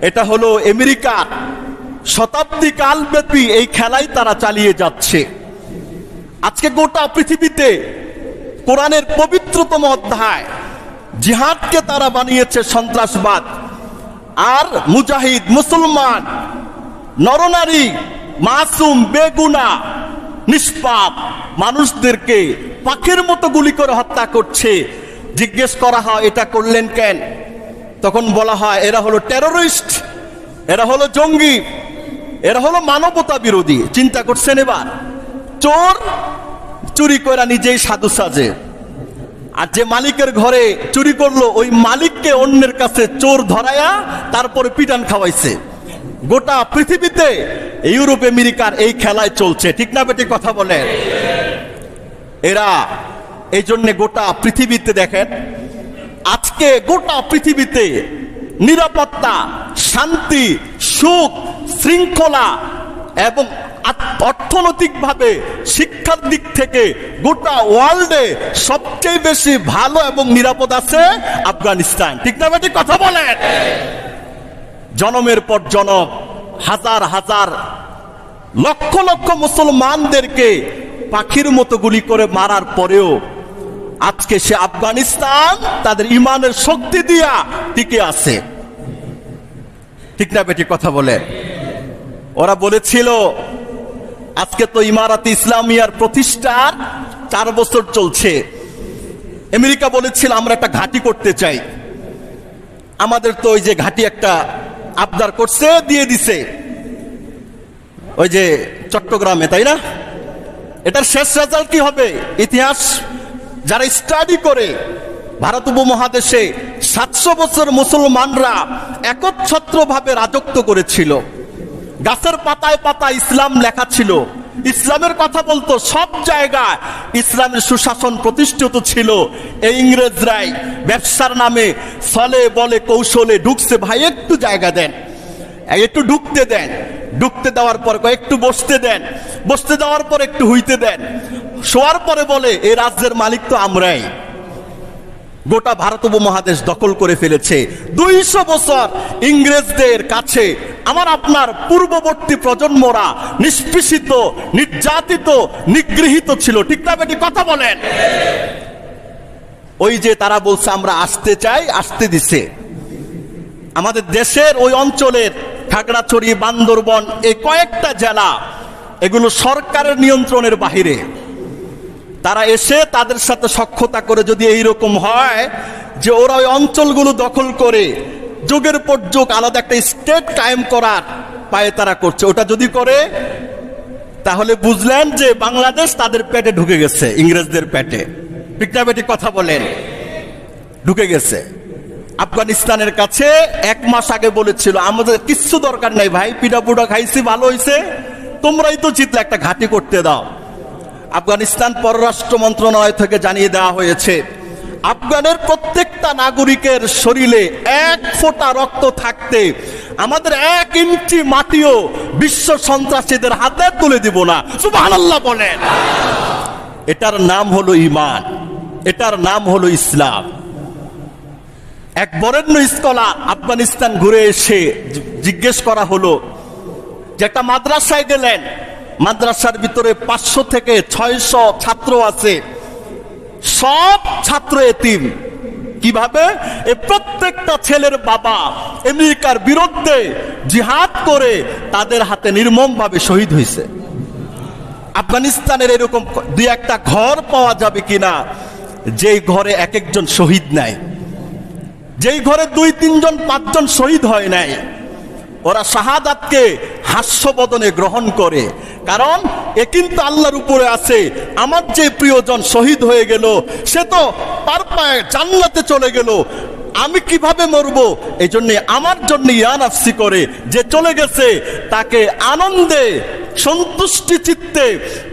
A: এটা হলো আমেরিকা শতাব্দী কালব্যাপী এই খেলাই তারা চালিয়ে যাচ্ছে। আজকে গোটা পৃথিবীতে কোরআনের পবিত্রতম অধ্যায় জিহাদকে তারা বানিয়েছে সন্ত্রাসবাদ, আর মুজাহিদ মুসলমান নরনারী মাসুম বেগুনা নিষ্পাপ মানুষদেরকে পাখির মতো গুলি করে হত্যা করছে। জিজ্ঞেস করা হয় এটা করলেন কেন? তখন বলা হয় এরা হলো টেররিস্ট, এরা হলো জঙ্গি, এরা হলো মানবতা বিরোধী। চিন্তা করছেন এবার? চোর চুরি করে নিজেই সাধু সাজে, আর যে মালিকের ঘরে চুরি করলো ওই মালিককে অন্যের কাছে চোর ধরায়া তারপরে পিটান খাওয়াইছে। গোটা পৃথিবীতে ইউরোপ আমেরিকার এই খেলায় চলছে, ঠিক না বেটি কথা বলে? এরা এই জন্য গোটা পৃথিবীতে দেখেন, আজকে গোটা পৃথিবীতে নিরাপত্তা, শান্তি, সুখ, শৃঙ্খলা এবং অর্থনৈতিকভাবে শিক্ষার দিক থেকে গোটা ওয়ার্ল্ডে সবচেয়ে বেশি ভালো এবং নিরাপদ আছে আফগানিস্তান, ঠিক না বেটি কথা বলেন? জনমের পর জনম, হাজার হাজার লক্ষ লক্ষ মুসলমানদেরকে পাখির মতো গুলি করে মারার পরেও আজকে সে আফগানিস্তান তাদের ইমানের শক্তি দিয়া টিকে আছে, ঠিক না বেটি কথা বলে? ওরা বলেছিল আজকে তো ইমারাত ইসলামিয়ার প্রতিষ্ঠার 4 বছর চলছে। আমেরিকা বলেছিল আমরা একটা ঘাঁটি করতে চাই। আমাদের তো ওই যে ঘাঁটি একটা আবদার করছে, দিয়ে দিছে ওই যে চট্টগ্রামে, তাই না? এটার শেষ রেজাল্ট কি হবে? ইতিহাস যারা স্টাডি করে, ভারত উপমহাদেশে 700 বছর মুসলমানরা একচ্ছত্রভাবে রাজত্ব করেছিল। গাছের পাতায় পাতায় ইসলাম লেখা ছিল, ইসলামের কথা বলতো, সব জায়গায় ইসলামের সুশাসন প্রতিষ্ঠিত ছিল। এই ইংরেজরাই ব্যবসার নামে ছলে বলে কৌশলে ঢুকছে, ভাই একটু জায়গা দেন, একটু ঢুকতে দেন, ঢুকতে দেওয়ার পর একটু বসতে দেন, বসতে দেওয়ার পর একটু হইতে দেন, শোয়ার পরে বলে এই রাজ্যের মালিক তো আমরাই। গোটা ভারত উপমহাদেশ দখল করে ফেলেছে। 200 বছর ইংরেজদের কাছে আমার আপনার পূর্ববর্তী প্রজন্মরা নিষ্পেষিত, নির্যাতিত, নিগৃহীত ছিল, ঠিক না বেটি কথা বলেন? ওই যে তারা বলছে আমরা আসতে চাই, আসতে দিছে। আমাদের দেশের ওই অঞ্চলের খাগড়াছড়ি, বান্দরবন, এই কয়েকটা জেলা, এগুলো সরকারের নিয়ন্ত্রণের বাহিরে। তারা এসে তাদের সাথে সখ্যতা করে যদি এইরকম হয় যে ওরা ওই অঞ্চলগুলো দখল করে যুগের পর যুগ আলাদা একটা স্টেট কায়েম করার পায়ে তারা করছে, ওটা যদি করে তাহলে বুঝলেন যে বাংলাদেশ তাদের পেটে ঢুকে গেছে, ইংরেজদের পেটে, ঠিক না বেটি কথা বলেন? ঢুকে গেছে। আফগানিস্তানের কাছে 1 মাস আগে বলেছিল আমাদের কিচ্ছু দরকার নাই ভাই, পিঠা পুডা খাইছি, ভালো হয়েছে, তোমরাই তো জিতলে, একটা ঘাঁটি করতে দাও। আফগানিস্তান পররাষ্ট্র মন্ত্রণালয় থেকে জানিয়ে দেওয়া হয়েছে আফগানের প্রত্যেকটা নাগরিকের শরীরে 1 ফোঁটা রক্ত থাকতে আমাদের 1 ইঞ্চি মাটিও বিশ্ব সন্ত্রাসীদের হাতে তুলে দিব না। সুবহানাল্লাহ বলেন। এটার নাম হলো ঈমান, এটার নাম হলো ইসলাম। এক বরেণ্য স্কলার আফগানিস্তান ঘুরে এসে জিজ্ঞেস করা হলো যে একটা মাদ্রাসায় গেলেন, মাদ্রাসার ভিতরে 500 থেকে 600 ছাত্র আছে, সব ছাত্র এতিম। কিভাবে? এই প্রত্যেকটা ছেলের বাবা আমেরিকার বিরুদ্ধে জিহাদ করে তাদের হাতে নির্মমভাবে শহীদ হয়েছে। আফগানিস্তানের এরকম 2-1টা ঘর পাওয়া যাবে কিনা যেই ঘরে এক একজন শহীদ নাই, যেই ঘরে 2-3 জন 5 জন শহীদ হয় নাই। ওরা শাহাদাতকে হাস্যবদনে গ্রহণ করে, কারণ এ কিন্তু আল্লাহর উপরে আছে। আমার যে প্রিয়জন শহীদ হয়ে গেল, সে তো তার পায়ে জান্নাতে চলে গেল, আমি কিভাবে মরব? এই জন্য আমার জন্য ইয়া নাফসি করে, যে চলে গেছে তাকে আনন্দে সন্তুষ্টি চিত্তে,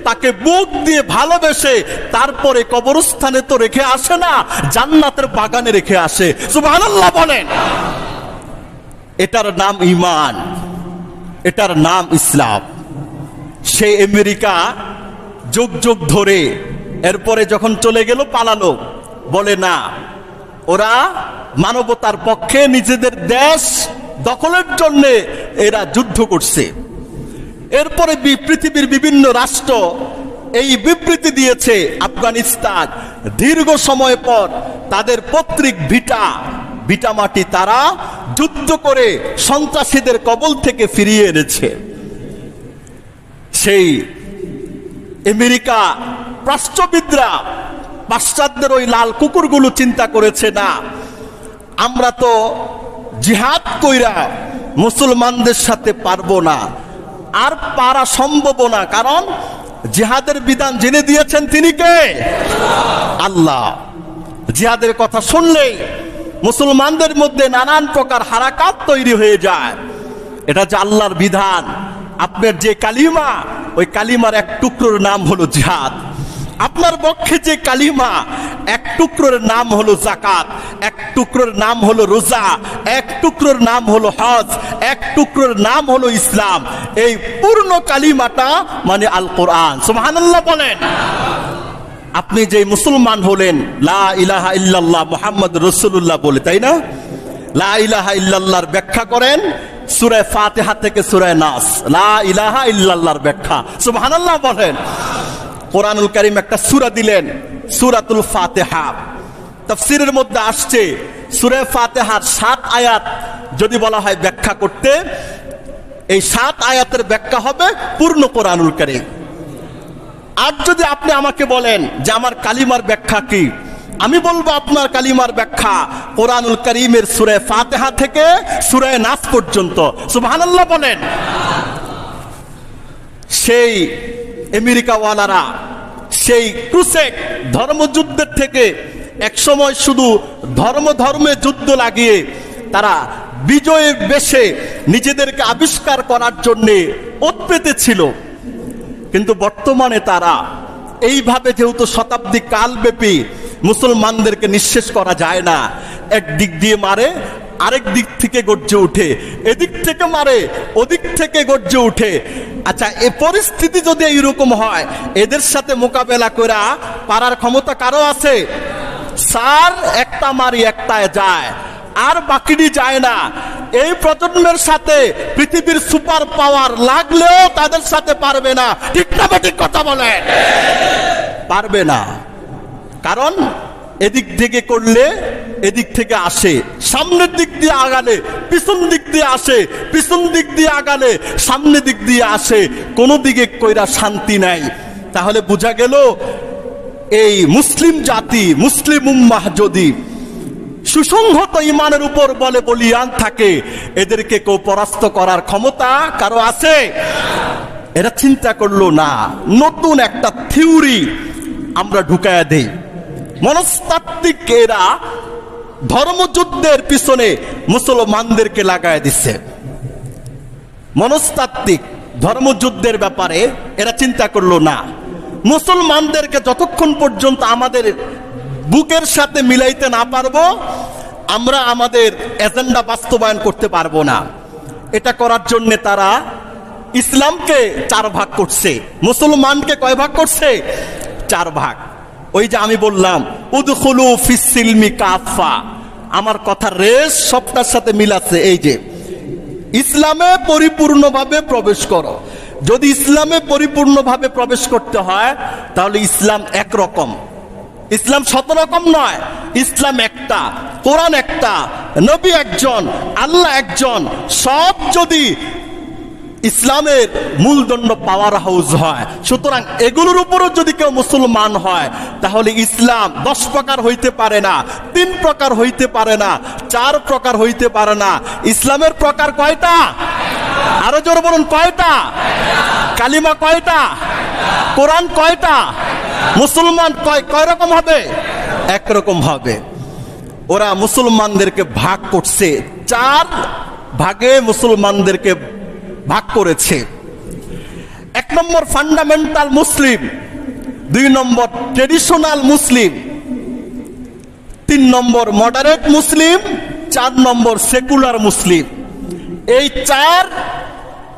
A: তাকে বুক দিয়ে ভালোবেসে তারপরে কবরস্থানে তো রেখে আসে না, জান্নাতের বাগানে রেখে আসে। সুবহানাল্লাহ বলেন। এটার নাম ঈমান, এটার নাম ইসলাম। সেই আমেরিকা যুগ যুগ ধরে এরপরে যখন চলে গেল, পালালো, বলে না ওরা মানবতার পক্ষে নিজেদের দেশ দখলের জন্য এরা যুদ্ধ করছে। এরপরে পৃথিবীর বিভিন্ন রাষ্ট্র এই বিবৃতি দিয়েছে আফগানিস্তান দীর্ঘ সময় পর তাদের পৈতৃক ভিটা মাটি তারা যুদ্ধ করে সন্ত্রাসীদের কবল থেকে ফিরিয়ে এনেছে। সেই আমেরিকা রাষ্ট্রবিদরা পাশ্চাত্যের ওই লাল কুকুরগুলো চিন্তা করেছে, না আমরা তো জিহাদ কইরা মুসলমানদের সাথে পারবো না, আর পারা সম্ভব না, কারণ জিহাদের বিধান জেনে দিয়েছেন তিনি কে? আল্লাহ। জিহাদের কথা শুনলেই মুসলমানদের মধ্যে নানান প্রকার হারাকাত তৈরি হয়ে যায়। এটা যে আল্লাহর বিধান। আপনার যে কালিমা, ওই কালিমার এক টুকরোর নাম হলো জিহাদ। আপনার পক্ষে যে কালিমা, এক টুকরোর নাম হলো যাকাত, এক টুকরোর নাম হলো রোজা, এক টুকরোর নাম হলো হজ, এক টুকরোর নাম হলো ইসলাম। এই পূর্ণ কালিমাটা মানে আল কোরআন। সুবহানাল্লাহ বলেন। আপনি যে মুসলমান হলেন লা ইলাহা ইল্লাল্লাহ মুহাম্মদ রাসূলুল্লাহ বলে, তাই না? লা ইলাহা ইল্লাল্লাহর ব্যাখ্যা করেন সূরা ফাতিহা থেকে সূরা নাস। লা ইলাহা ইল্লাল্লাহর ব্যাখ্যা। সুবহানাল্লাহ বলেন। কোরআনুল কারীম একটা সূরা দিলেন, সূরাতুল ফাতিহা। তাফসীরের মধ্যে আসছে সূরা ফাতিহার 7 আয়াত যদি বলা হয় ব্যাখ্যা করতে, এই 7 আয়াতের ব্যাখ্যা হবে পূর্ণ কোরআনুল কারীম। আর যদি আপনি আমাকে বলেন যে আমার কালিমার ব্যাখ্যা কি, আমি বলবো আপনার কালিমার ব্যাখ্যা কোরআনুল কারীমের সূরা ফাতিহা থেকে সূরা নাস পর্যন্ত। সুবহানাল্লাহ বলেন। সেই আমেরিকাওয়ালারা সেই ক্রুসেড ধর্মযুদ্ধের থেকে একসময় শুধু ধর্মে যুদ্ধ লাগিয়ে তারা বিজয়ের বেশে নিজেদেরকে আবিষ্কার করার জন্য ওত পেতেছিল। কিন্তু বর্তমানে তারা এইভাবে যেহেতু শতাব্দী কালব্যাপী মুসলমানদেরকে নিঃশেষ করা যায় না, এক দিক দিয়ে মারে, আরেক দিক থেকে গর্জে উঠে, এদিক থেকে মারে, ওদিক থেকে গর্জে উঠে। আচ্ছা, এই পরিস্থিতি যদি এইরকম হয়, এদের সাথে মোকাবেলা করা পারার ক্ষমতা কারো আছে? স্যার, একটা মারি একটায় যায়, আর বাকিটি যায় না। এই প্রজন্মের সাথে পৃথিবীর সুপার পাওয়ার লাগলেও তাদের সাথে পারবে না। ঠিক না ঠিক কথা বলেন? পারবে না। কারণ এদিক থেকে করলে এদিক থেকে আসে, সামনের দিক দিয়ে আগালে পিছন দিক দিয়ে আসে, পিছন দিক দিয়ে আগালে সামনের দিক দিয়ে আসে, কোনো দিকে কইরা শান্তি নাই। তাহলে বোঝা গেল এই মুসলিম জাতি, মুসলিম উম্মাহ যদি সুসংহত ইমানের উপর বলে বলিয়ান থাকে, এদেরকে কেউ পরাস্ত করার ক্ষমতা কারো আছে? এরা চিন্তা করলো না, নতুন একটা থিওরি আমরা ঢুকায়া দেই। মনস্তাত্ত্বিক এরা ধর্মযুদ্ধের পিছনে মুসলমানদেরকে লাগায় দিচ্ছে। মনস্তাত্ত্বিক ধর্মযুদ্ধের ব্যাপারে এরা চিন্তা করলো না। মুসলমানদেরকে যতক্ষণ পর্যন্ত আমাদের বুকের সাথে মিলাইতে না পারবো, আমরা আমাদের এজেন্ডা বাস্তবায়ন করতে পারবো না। এটা করার জন্য তারা ইসলামকে 4 ভাগ করছে, মুসলমানকে কয় ভাগ করছে? 4 ভাগ। ওই যে আমি বললাম উদখুলু ফিস সিলমি কাফা, আমার কথা রেস সবটার সাথে মিলাচ্ছে। এই যে ইসলামে পরিপূর্ণভাবে প্রবেশ করো। যদি ইসলামে পরিপূর্ণভাবে প্রবেশ করতে হয় তাহলে ইসলাম একরকম, ইসলাম 7 রকম নয়। ইসলাম একটা, কোরআন একটা, নবী একজন, আল্লাহ একজন। সব যদি ইসলামের মূলদণ্ড পাওয়ার হাউস হয়, সুতরাং এগুলোর উপরও যদি কেউ মুসলমান হয় তাহলে ইসলাম 10 প্রকার হইতে পারে না, 3 প্রকার হইতে পারে না, 4 প্রকার হইতে পারে না। ইসলামের প্রকার কয়টা? আরো জোর বলুন, কয়টা? কালিমা কয়টা? কোরআন কয়টা? মুসলমান কয় রকম হবে? একরকম হবে। ওরা মুসলমানদেরকে ভাগ করছে, 4 ভাগে মুসলমানদেরকে ভাগ করেছে। 1 নম্বর ফান্ডামেন্টাল মুসলিম, 2 নম্বর ট্রেডিশনাল মুসলিম, 3 নম্বর মডারেট মুসলিম, 4 নম্বর সেকুলার মুসলিম। এই 4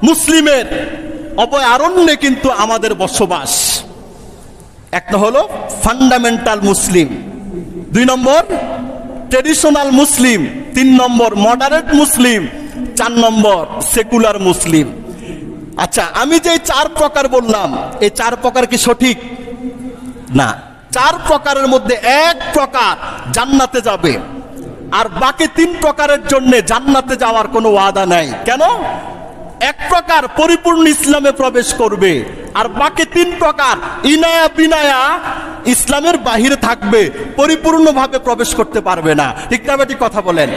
A: মুসলিমের অভয়ারণ্যে কিন্তু আমাদের বসবাস। একটা হলো ফান্ডামেন্টাল মুসলিম, 2 নম্বর ট্রেডিশনাল মুসলিম, 3 নম্বর মডারেট মুসলিম, 4 নম্বর সেকুলার মুসলিম। আচ্ছা, আমি যে 4 প্রকার বললাম, এই 4 প্রকার কি সঠিক? না। 4 প্রকারের মধ্যে 1 প্রকার জান্নাতে যাবে, আর বাকি 3 প্রকারের জন্য জান্নাতে যাওয়ার কোনো ওয়াদা নাই। কেন? 1 প্রকার পরিপূর্ণ ইসলামে প্রবেশ করবে, আর বাকি 3 প্রকার ইনায়া বিনায়া ইসলামের বাহিরে থাকবে, পরিপূর্ণভাবে প্রবেশ করতে পারবে না। ঠিক না বেটি কথা বলেন?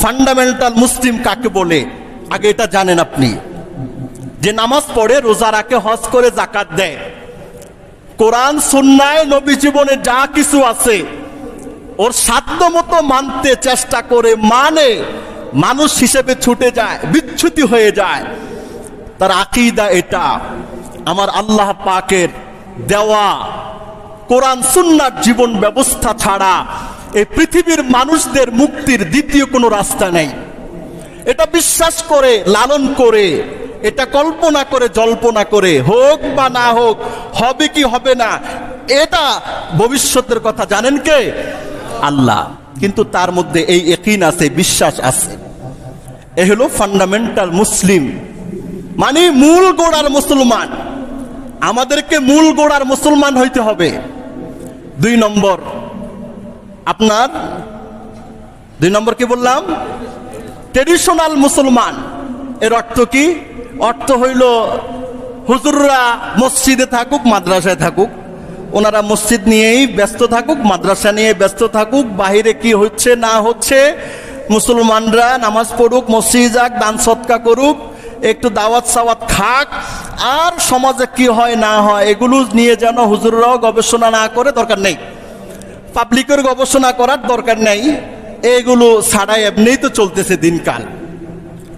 A: ফান্ডামেন্টাল মুসলিম কাকে বলে আগে এটা জানেন আপনি? যে নামাজ পড়ে, রোজা রাখে, হজ করে, যাকাত দেয়, কোরআন সুন্নায় নবী জীবনে যা কিছু আছে ওর সাধ্য মতো মানতে চেষ্টা করে, মানে মানুষ হিসেবে ছুটে যায়, বিচ্যুতি হয়ে যায়, তার আকীদা এটা, আমার আল্লাহ পাকের দেওয়া কোরআন সুন্নার জীবন ব্যবস্থা ছাড়া এই পৃথিবীর মানুষদের মুক্তির দ্বিতীয় কোনো রাস্তা নেই। এটা বিশ্বাস করে, লালন করে, এটা কল্পনা করে, জল্পনা করে, হোক বা না হোক, হবে কি হবে না, এটা ভবিষ্যতের কথা জানেন কে? আল্লাহ। কিন্তু তার মধ্যে এই ইয়াকিন আছে, বিশ্বাস আছে। এ হলো ফান্ডামেন্টাল মুসলিম, মানে মূল গোড়ার মুসলমান। আমাদেরকে মূল গোড়ার মুসলমান হইতে হবে। 2 নম্বর, আপনার 2 নম্বর কি বললাম? ট্রেডিশনাল মুসলমান। এর অর্থ কি? অর্থ হইল হুজুররা মসজিদে থাকুক, মাদ্রাসায় থাকুক, ওনারা মসজিদ নিয়েই ব্যস্ত থাকুক, মাদ্রাসা নিয়ে ব্যস্ত থাকুক, বাহিরে কি হচ্ছে না হচ্ছে, মুসলমানরা নামাজ পড়ুক, মসজিদ যাক, দান সৎকা করুক, একটু দাওয়াত সাওয়াত খাক, আর সমাজে কি হয় না হয় এগুলো নিয়ে যেন হুজুররাও গবেষণা না করে, দরকার নেই। পাবলিকের গবেষণা করার দরকার নেই, এগুলো ছাড়াই এমনিই তো চলতেছে দিনকাল।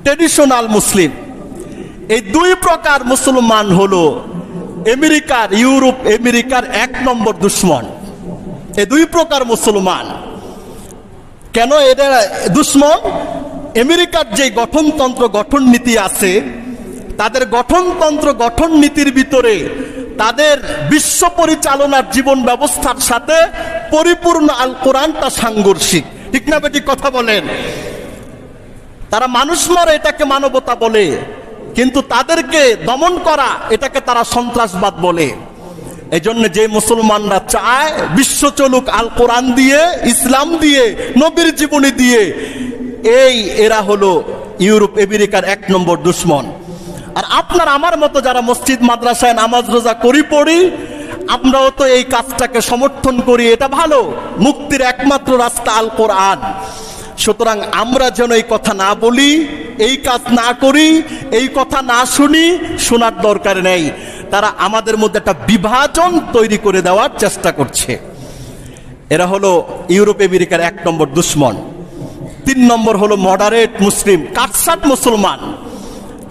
A: ট্রেডিশনাল মুসলিম। এই 2 প্রকার মুসলমান হলো আমেরিকার, ইউরোপ আমেরিকার 1 নম্বর দুশ্মন। এই 2 প্রকার মুসলমান। কেন এরা দুশ্মন? আমেরিকার যে গঠনতন্ত্র, গঠন নীতি আছে, তাদের গঠনতন্ত্র, গঠন নীতির ভিতরে তাদের বিশ্ব পরিচালনার জীবন ব্যবস্থার সাথে পরিপূর্ণ আল কোরআনটা সাংঘর্ষিক। ঠিক না বেটি কথা বলেন? তারা মানুষ মরে এটাকে মানবতা বলে, কিন্তু তাদেরকে দমন করা এটাকে তারা সন্ত্রাসবাদ বলে। এই জন্য যে মুসলমানরা চায় বিশ্ব চলুক আল কোরআন দিয়ে, ইসলাম দিয়ে, নবীর জীবনী দিয়ে, এরা হলো ইউরোপ আমেরিকার 1 নম্বর দুশ্মন। আর আপনার আমার মতো যারা মসজিদ মাদ্রাসায় নামাজ রোজা করি, পড়ি, আমরাও তো এই কাজটাকে সমর্থন করি। এটা ভালো, মুক্তির একমাত্র রাস্তা আল কোরআন। সুতরাং আমরা যেন এই কথা না বলি, এই কাজ না করি, এই কথা না শুনি, শোনার দরকার নেই। তারা আমাদের মধ্যে একটা বিভাজন তৈরি করে দেওয়ার চেষ্টা করছে। এরা হলো ইউরোপ আমেরিকার 1 নম্বর দুশ্মন। 3 নম্বর হলো মডারেট মুসলিম, কাটসাট মুসলমান।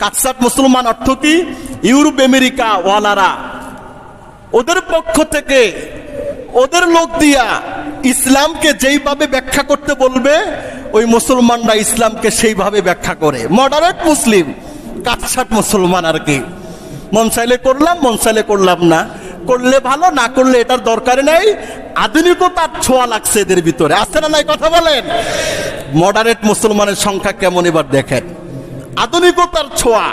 A: কাটসাট মুসলমান অর্থ কি? ইউরোপ আমেরিকা ওয়ালারা ওদের পক্ষ থেকে, ওদের লোক দিয়া ইসলামকে যেইভাবে ব্যাখ্যা করতে বলবে, ওই মুসলমানরা ইসলামকে সেইভাবে ব্যাখ্যা করে। মডারেট মুসলিম, কাটসাট মুসলমান আর কি। মন চাইলে করলাম, মন চাইলে করলাম না, করলে ভালো, না করলে এটার দরকার নেই। আধুনিকতার ছোঁয়া লাগছে এদের ভিতরে, আছে না নাই কথা বলেন? মডারেট মুসলমানের সংখ্যা কেমন এবার দেখেন। আধুনিকতার ছোঁয়া,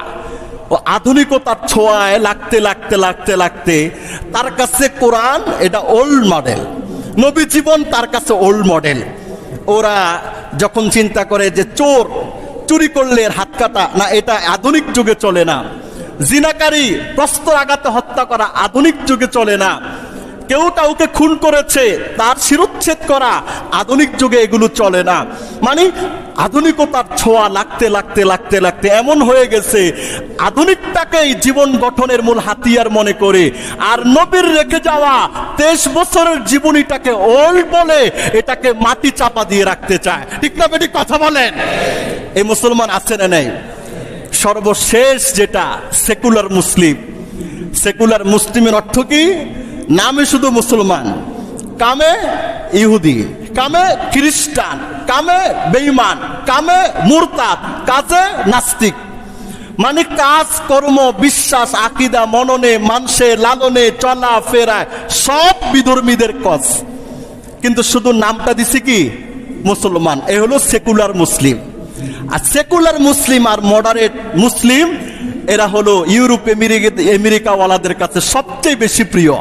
A: ও আধুনিকতার ছোঁয়ায় লাগতে লাগতে লাগতে লাগতে তার কাছে কোরআন এটা ওল্ড মডেল, নবী জীবন তার কাছে ওল্ড মডেল। ওরা যখন চিন্তা করে যে চোর চুরি করলে হাত কাটা, না, এটা আধুনিক যুগে চলে না। জিনাকারী প্রস্তর আঘাতে হত্যা করা আধুনিক যুগে চলে না। কেউ কাউকে খুন করেছে, তার শিরচ্ছেদ করা আধুনিক যুগে এগুলো চলে না। মানে আধুনিকতার ছোঁয়া লাগতে লাগতে লাগতে লাগতে এমন হয়ে গেছে, আধুনিকটাকেই জীবন গঠনের মূল হাতিয়ার মনে করে, আর নবীর রেখে যাওয়া 23 বছরের জীবনীটাকে ওল্ড বলে এটাকে মাটি চাপা দিয়ে রাখতে চায়। ঠিক না বেটি কথা বলেন? এই মুসলমান আছে না নেই? সর্বশেষ যেটা সেকুলার মুসলিম। সেকুলার মুসলিমের অর্থ কি? নামে শুধু মুসলমান, কামে ইহুদি, কামে খ্রিস্টান, কামে বেঈমান, কামে মুরতাদ, কাজে নাস্তিক। মানে কাজ, কর্ম, বিশ্বাস, আকীদা, মননে, মানসে, লালনে, চলা ফেরায় সব বিধর্মীদের কাজ, কিন্তু শুধু নামটা দিছে কি মুসলমান। এ হলো সেকুলার মুসলিম। আর সেকুলার মুসলিম আর মডারেট মুসলিম এরা হলো ইউরোপ আমেরিকা ওয়ালাদের কাছে সবচেয়ে বেশি প্রিয়।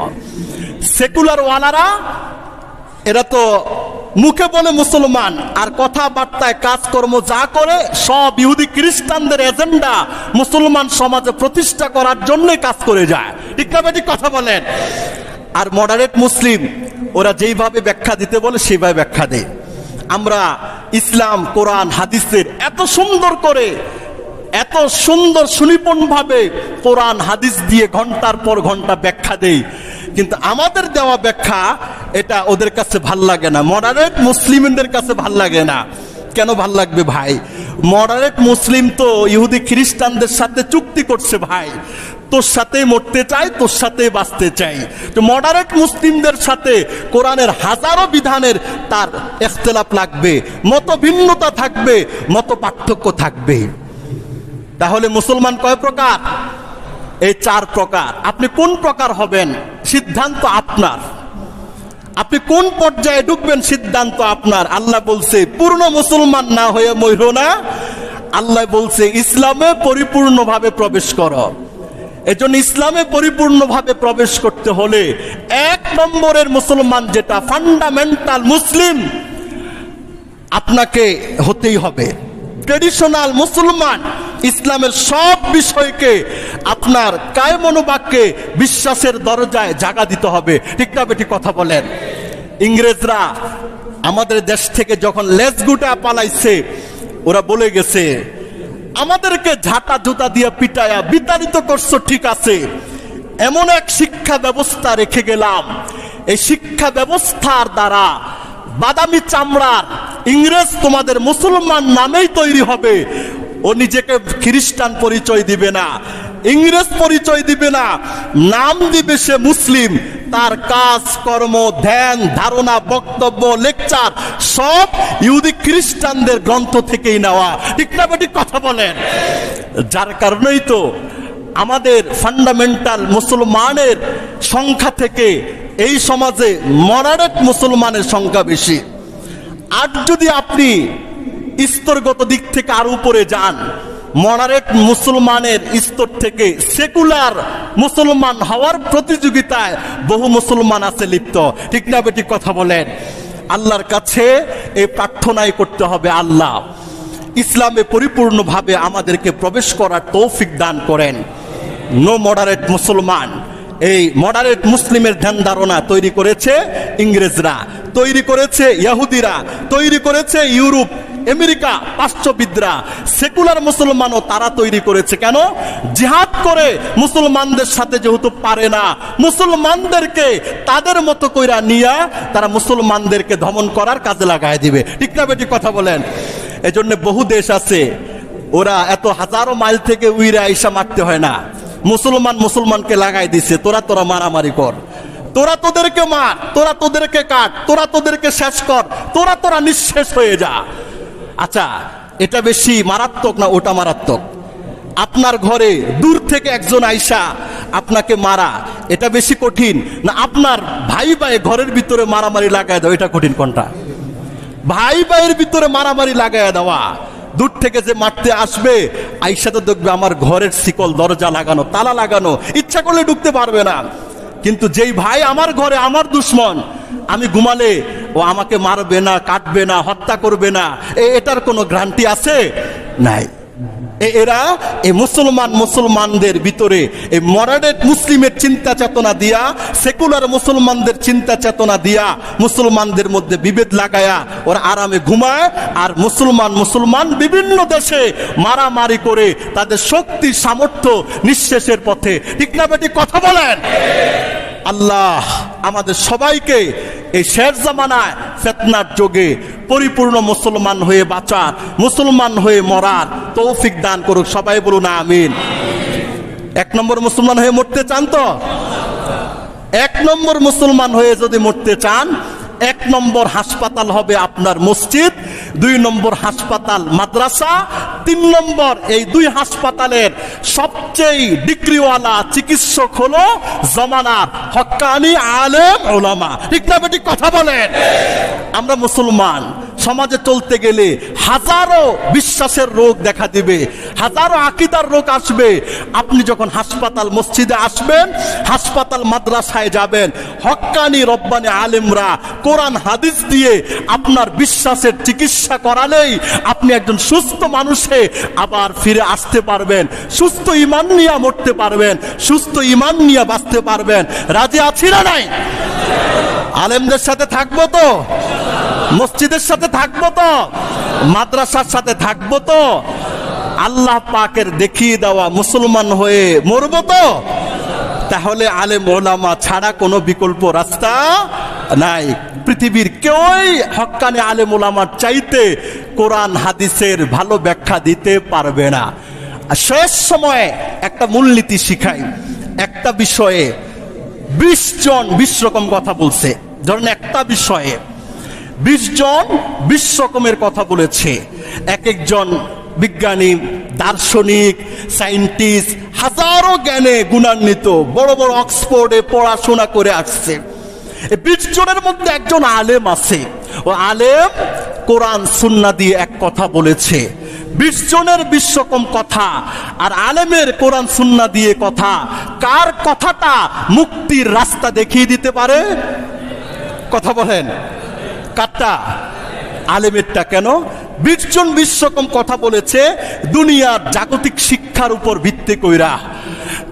A: সেকুলার ওয়ালারা এরা তো মুখে বলে মুসলমান, আর কথাবার্তায় কাজকর্ম যা করে সব ইহুদি খ্রিস্টানদের এজেন্ডা মুসলমান সমাজে প্রতিষ্ঠা করার জন্য কাজ করে যায়। ঠিক না বেটি কথা বলেন? আর মডারেট মুসলিম ওরা যেইভাবে ব্যাখ্যা দিতে বলে সেইভাবে ব্যাখ্যা দেয়। আমরা ইসলাম, কোরআন, হাদিসের এত সুন্দর করে এত সুন্দর সুনিপুণভাবে কোরআন হাদিস দিয়ে ঘন্টার পর ঘন্টা ব্যাখ্যা দেই, কিন্তু আমাদের দেওয়া ব্যাখ্যা এটা ওদের কাছে ভাল লাগে না, মডারেট মুসলিমদের কাছে ভাল লাগে না। কেন ভাল লাগবে ভাই? মডারেট মুসলিম তো ইহুদি খ্রিস্টানদের সাথে চুক্তি করছে, ভাই তোর সাথেই মরতে চাই, তোর সাথেই বাঁচতে চাই। তো মডারেট মুসলিমদের সাথে কোরআনের হাজারো বিধানের তার ইখতিলাফ লাগবে, মত ভিন্নতা থাকবে, মত পার্থক্য থাকবে। তাহলে মুসলমান কয় প্রকার? এই 4 প্রকার। আপনি কোন প্রকার হবেন সিদ্ধান্ত আপনার, আপনি কোন পর্যায়ে ঢুকবেন সিদ্ধান্ত আপনার। আল্লাহ বলছে পূর্ণ মুসলমান না হয়ে মইরো না, আল্লাহ বলছে ইসলামে পরিপূর্ণভাবে প্রবেশ করো। এজন্য ইসলামে পরিপূর্ণভাবে প্রবেশ করতে হলে 1 নম্বরের মুসলমান, যেটা ফান্ডামেন্টাল মুসলিম, আপনাকে হতেই হবে ট্রেডিশনাল মুসলমান। ইসলামের সব বিষয়কে আপনার কায় মনোবাক্যে বিশ্বাসের দরজায় জায়গা দিতে হবে। ঠিক না বেটি কথা বলেন? ইংরেজরা আমাদের দেশ থেকে যখন লেজ গুটা পালাইছে, ওরা বলে গেছে আমাদেরকে ঝাঁটা জুতা দিয়ে পিটায়া বিতাড়িত করছো, ঠিক আছে, এমন এক শিক্ষা ব্যবস্থা রেখে গেলাম, এই শিক্ষা ব্যবস্থার দ্বারা বাদামি চামড়ার ইংরেজ তোমাদের মুসলমান নামেই তৈরি হবে। ও নিজেকে খ্রিস্টান পরিচয় দিবে না, ইংরেজ পরিচয় দিবে না, নাম দিবে সে মুসলিম। তার কাজ কর্ম ধ্যান ধারণা বক্তব্য লেকচার সব ইহুদি খ্রিস্টানদের গ্রন্থ থেকেই নেওয়া। ঠিক না বেটি কথা বলেন? যার কারণেই তো আমাদের ফান্ডামেন্টাল মুসলমানের সংখ্যা থেকে এই সমাজে মডারেট মুসলমানের সংখ্যা বেশি। আর যদি আপনি স্তরগত দিক থেকে আর উপরে যান, মডারেট মুসলমানের স্তর থেকে সেকুলার মুসলমান হওয়ার প্রতিযোগিতায় বহু মুসলমান আছে লিপ্ত। ঠিক না বেটি কথা বলেন? আল্লাহর কাছে এই প্রার্থনাই করতে হবে, আল্লাহ ইসলামে পরিপূর্ণভাবে আমাদেরকে প্রবেশ করার তৌফিক দান করেন। নো মডারেট মুসলমান। এই মডারেট মুসলিমের ধ্যান ধারণা তৈরি করেছে ইংরেজরা, তৈরি করেছে ইহুদিরা, তৈরি করেছে ইউরোপ আমেরিকা পাশ্চাত্যবিদরা। সেকুলার মুসলমানও তারা তৈরি করেছে। কেন? জিহাদ করে মুসলমানদের সাথে যেহেতু পারে না, মুসলমানদেরকে তাদের মতো কইরা নিয়া তারা মুসলমানদেরকে দমন করার কাজে লাগায় দিবে। ঠিক না বেটি কথা বলেন? এজন্য বহু দেশ আছে, ওরা এত হাজারো মাইল থেকে উইরা আইসা মারতে হয় না, মুসলমানকে লাগাই দিছে, তোরা মারামারি কর, তোরা তোদেরকে মার, তোরা তোদেরকে কাট, তোরা তোদেরকে শেষ কর, তোরা নিঃশেষ হয়ে যা। আচ্ছা, এটা বেশি মারাত্মক না ওটা মারাত্মক? আপনার ঘরে দূর থেকে একজন আইসা আপনাকে মারা, এটা বেশি কঠিন না আপনার ভাই ভাই ঘরের ভিতরে মারামারি লাগায় দেওয়া? এটা কঠিন কোনটা? ভাই ভাইয়ের ভিতরে মারামারি লাগায় দেওয়া। দূর থেকে যে মারতে আসবে আইসা তো দেখবে আমার ঘরের শিকল দরজা লাগানো, তালা লাগানো, ইচ্ছা করলে ঢুকতে পারবে না। কিন্তু যেই ভাই আমার ঘরে আমার দুশ্মন, আমি ঘুমালে ও আমাকে মারবে না, কাটবে না, হত্যা করবে না, এটার কোনো গ্যারান্টি আছে? নাই। এরা এই মুসলমানদের ভিতরে এই মডারেট মুসলিমের চিন্তা চেতনা দিয়া, সেকুলার মুসলমানদের চিন্তা চেতনা দিয়া মুসলমানদের মধ্যে বিভেদ লাগায়া ওরা আরামে ঘুমায়। আর মুসলমান বিভিন্ন দেশে মারামারি করে তাদের শক্তি সামর্থ্য নিঃশেষের পথে। ঠিক না বেটি কথা বলেন? আল্লাহ আমাদের সবাইকে এই শের জামানায় ফিতনার যুগে পরিপূর্ণ মুসলমান হয়ে বাঁচার, মুসলমান হয়ে মরার তৌফিক দান করুক। সবাই বলুন আমিন। 1 নম্বর মুসলমান হয়ে মরতে চান তো? 1 নম্বর মুসলমান হয়ে যদি মরতে চান, 1 নম্বর হাসপাতাল হবে আপনার মসজিদ, 2 নম্বর হাসপাতাল মাদ্রাসা, 3 নম্বর এই 2 হাসপাতালের সবচেয়ে ডিগ্রিওয়ালা চিকিৎসক হলো জামানার হক্কানি আলেম ওলামা। ঠিক না বেটি কথা বলেন? আমরা মুসলমান সমাজে চলতে গেলে হাজারো বিশ্বাসের রোগ দেখা দিবে, হাজারো আকীদার রোগ আসবে। আপনি যখন হাসপাতাল মসজিদে আসবেন, হাসপাতাল মাদ্রাসায় যাবেন, হক্কানি রব্বানি আলেমরা কোরআন হাদিস দিয়ে আপনার বিশ্বাসের চিকিৎসা করালেই আপনি একজন সুস্থ মানুষে আবার ফিরে আসতে পারবেন, সুস্থ ঈমান নিয়ে মরতে পারবেন, সুস্থ ঈমান নিয়ে বাঁচতে পারবেন। রাজি আছি না নাই? আলেমদের সাথে থাকবো তো, মসজিদের সাথে থাকবো তো, মাদ্রাসার সাথে থাকবো তো। আল্লাহ পাকের দেখিয়ে দেওয়া মুসলমান হয়ে মরব তো? তাহলে আলেম ওলামা ছাড়া কোনো বিকল্প রাস্তা নাই। পৃথিবীর কেউই হক্কানি আলেম ওলামার চাইতে কোরআন হাদিসের ভালো ব্যাখ্যা দিতে পারবে না। আর শেষ সময়ে একটা মূলনীতি শিখাই। একটা বিষয়ে 20 জন 20 রকম কথা বলছে। ধরেন একটা বিষয়ে 20 জন 20 রকমের কথা বলেছে। এক একজন বিজ্ঞানী, দার্শনিক, সায়েন্টিস্ট, হাজারো জ্ঞানে গুণান্বিত, বড় বড় অক্সফোর্ডে পড়াশোনা করে আসছে। এই 20 জনের মধ্যে একজন আলেম আছে। ও আলেম কোরআন সুন্নাহ দিয়ে এক কথা বলেছে। 20 জনের 20 রকম কথা, আর আলেমের কোরআন সুন্নাহ দিয়ে কথা, কার কথাটা মুক্তির রাস্তা দেখিয়ে দিতে পারে? কথা বলেন, কারটা? আলেমেরটা। কেন? 20 জন 20 রকম কথা বলেছে দুনিয়ার জাগতিক শিক্ষার উপর ভিত্তি কইরা।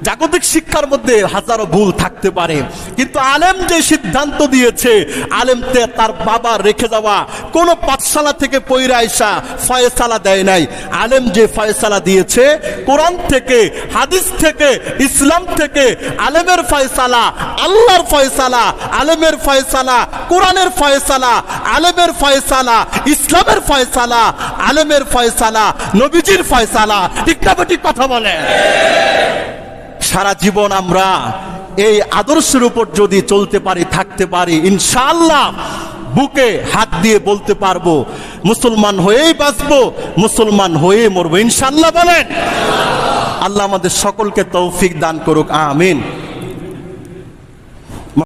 A: জাগতিক শিক্ষার মধ্যে হাজারো ভুল থাকতে পারে, কিন্তু আলেম যে সিদ্ধান্ত দিয়েছে, আলেম তার বাবা রেখে যাওয়া কোন পাঠশালা থেকে পয়রা আইসা ফয়সালা দেয় নাই। আলেম যে ফয়সালা দিয়েছে কোরআন থেকে, হাদিস থেকে, ইসলাম থেকে। আলেমের ফয়সালা আল্লাহর ফয়সালা, আলেমের ফয়সালা কোরআনের ফয়সালা, আলেমের ফয়সালা ইসলামের ফয়সালা, আলেমের ফয়সালা নবীজির ফয়সালা। ঠিক না ঠিক কথা বলে? সারা জীবন আমরা এই আদর্শের উপর যদি চলতে পারি, থাকতে পারি, ইনশাআল্লাহ বুকে হাত দিয়ে বলতে পারবো মুসলমান হয়েই বাঁচবো, মুসলমান হয়ে মরবো ইনশাআল্লাহ। বলেন। আল্লাহ আমাদের সকলকে তৌফিক দান করুক, আমিন।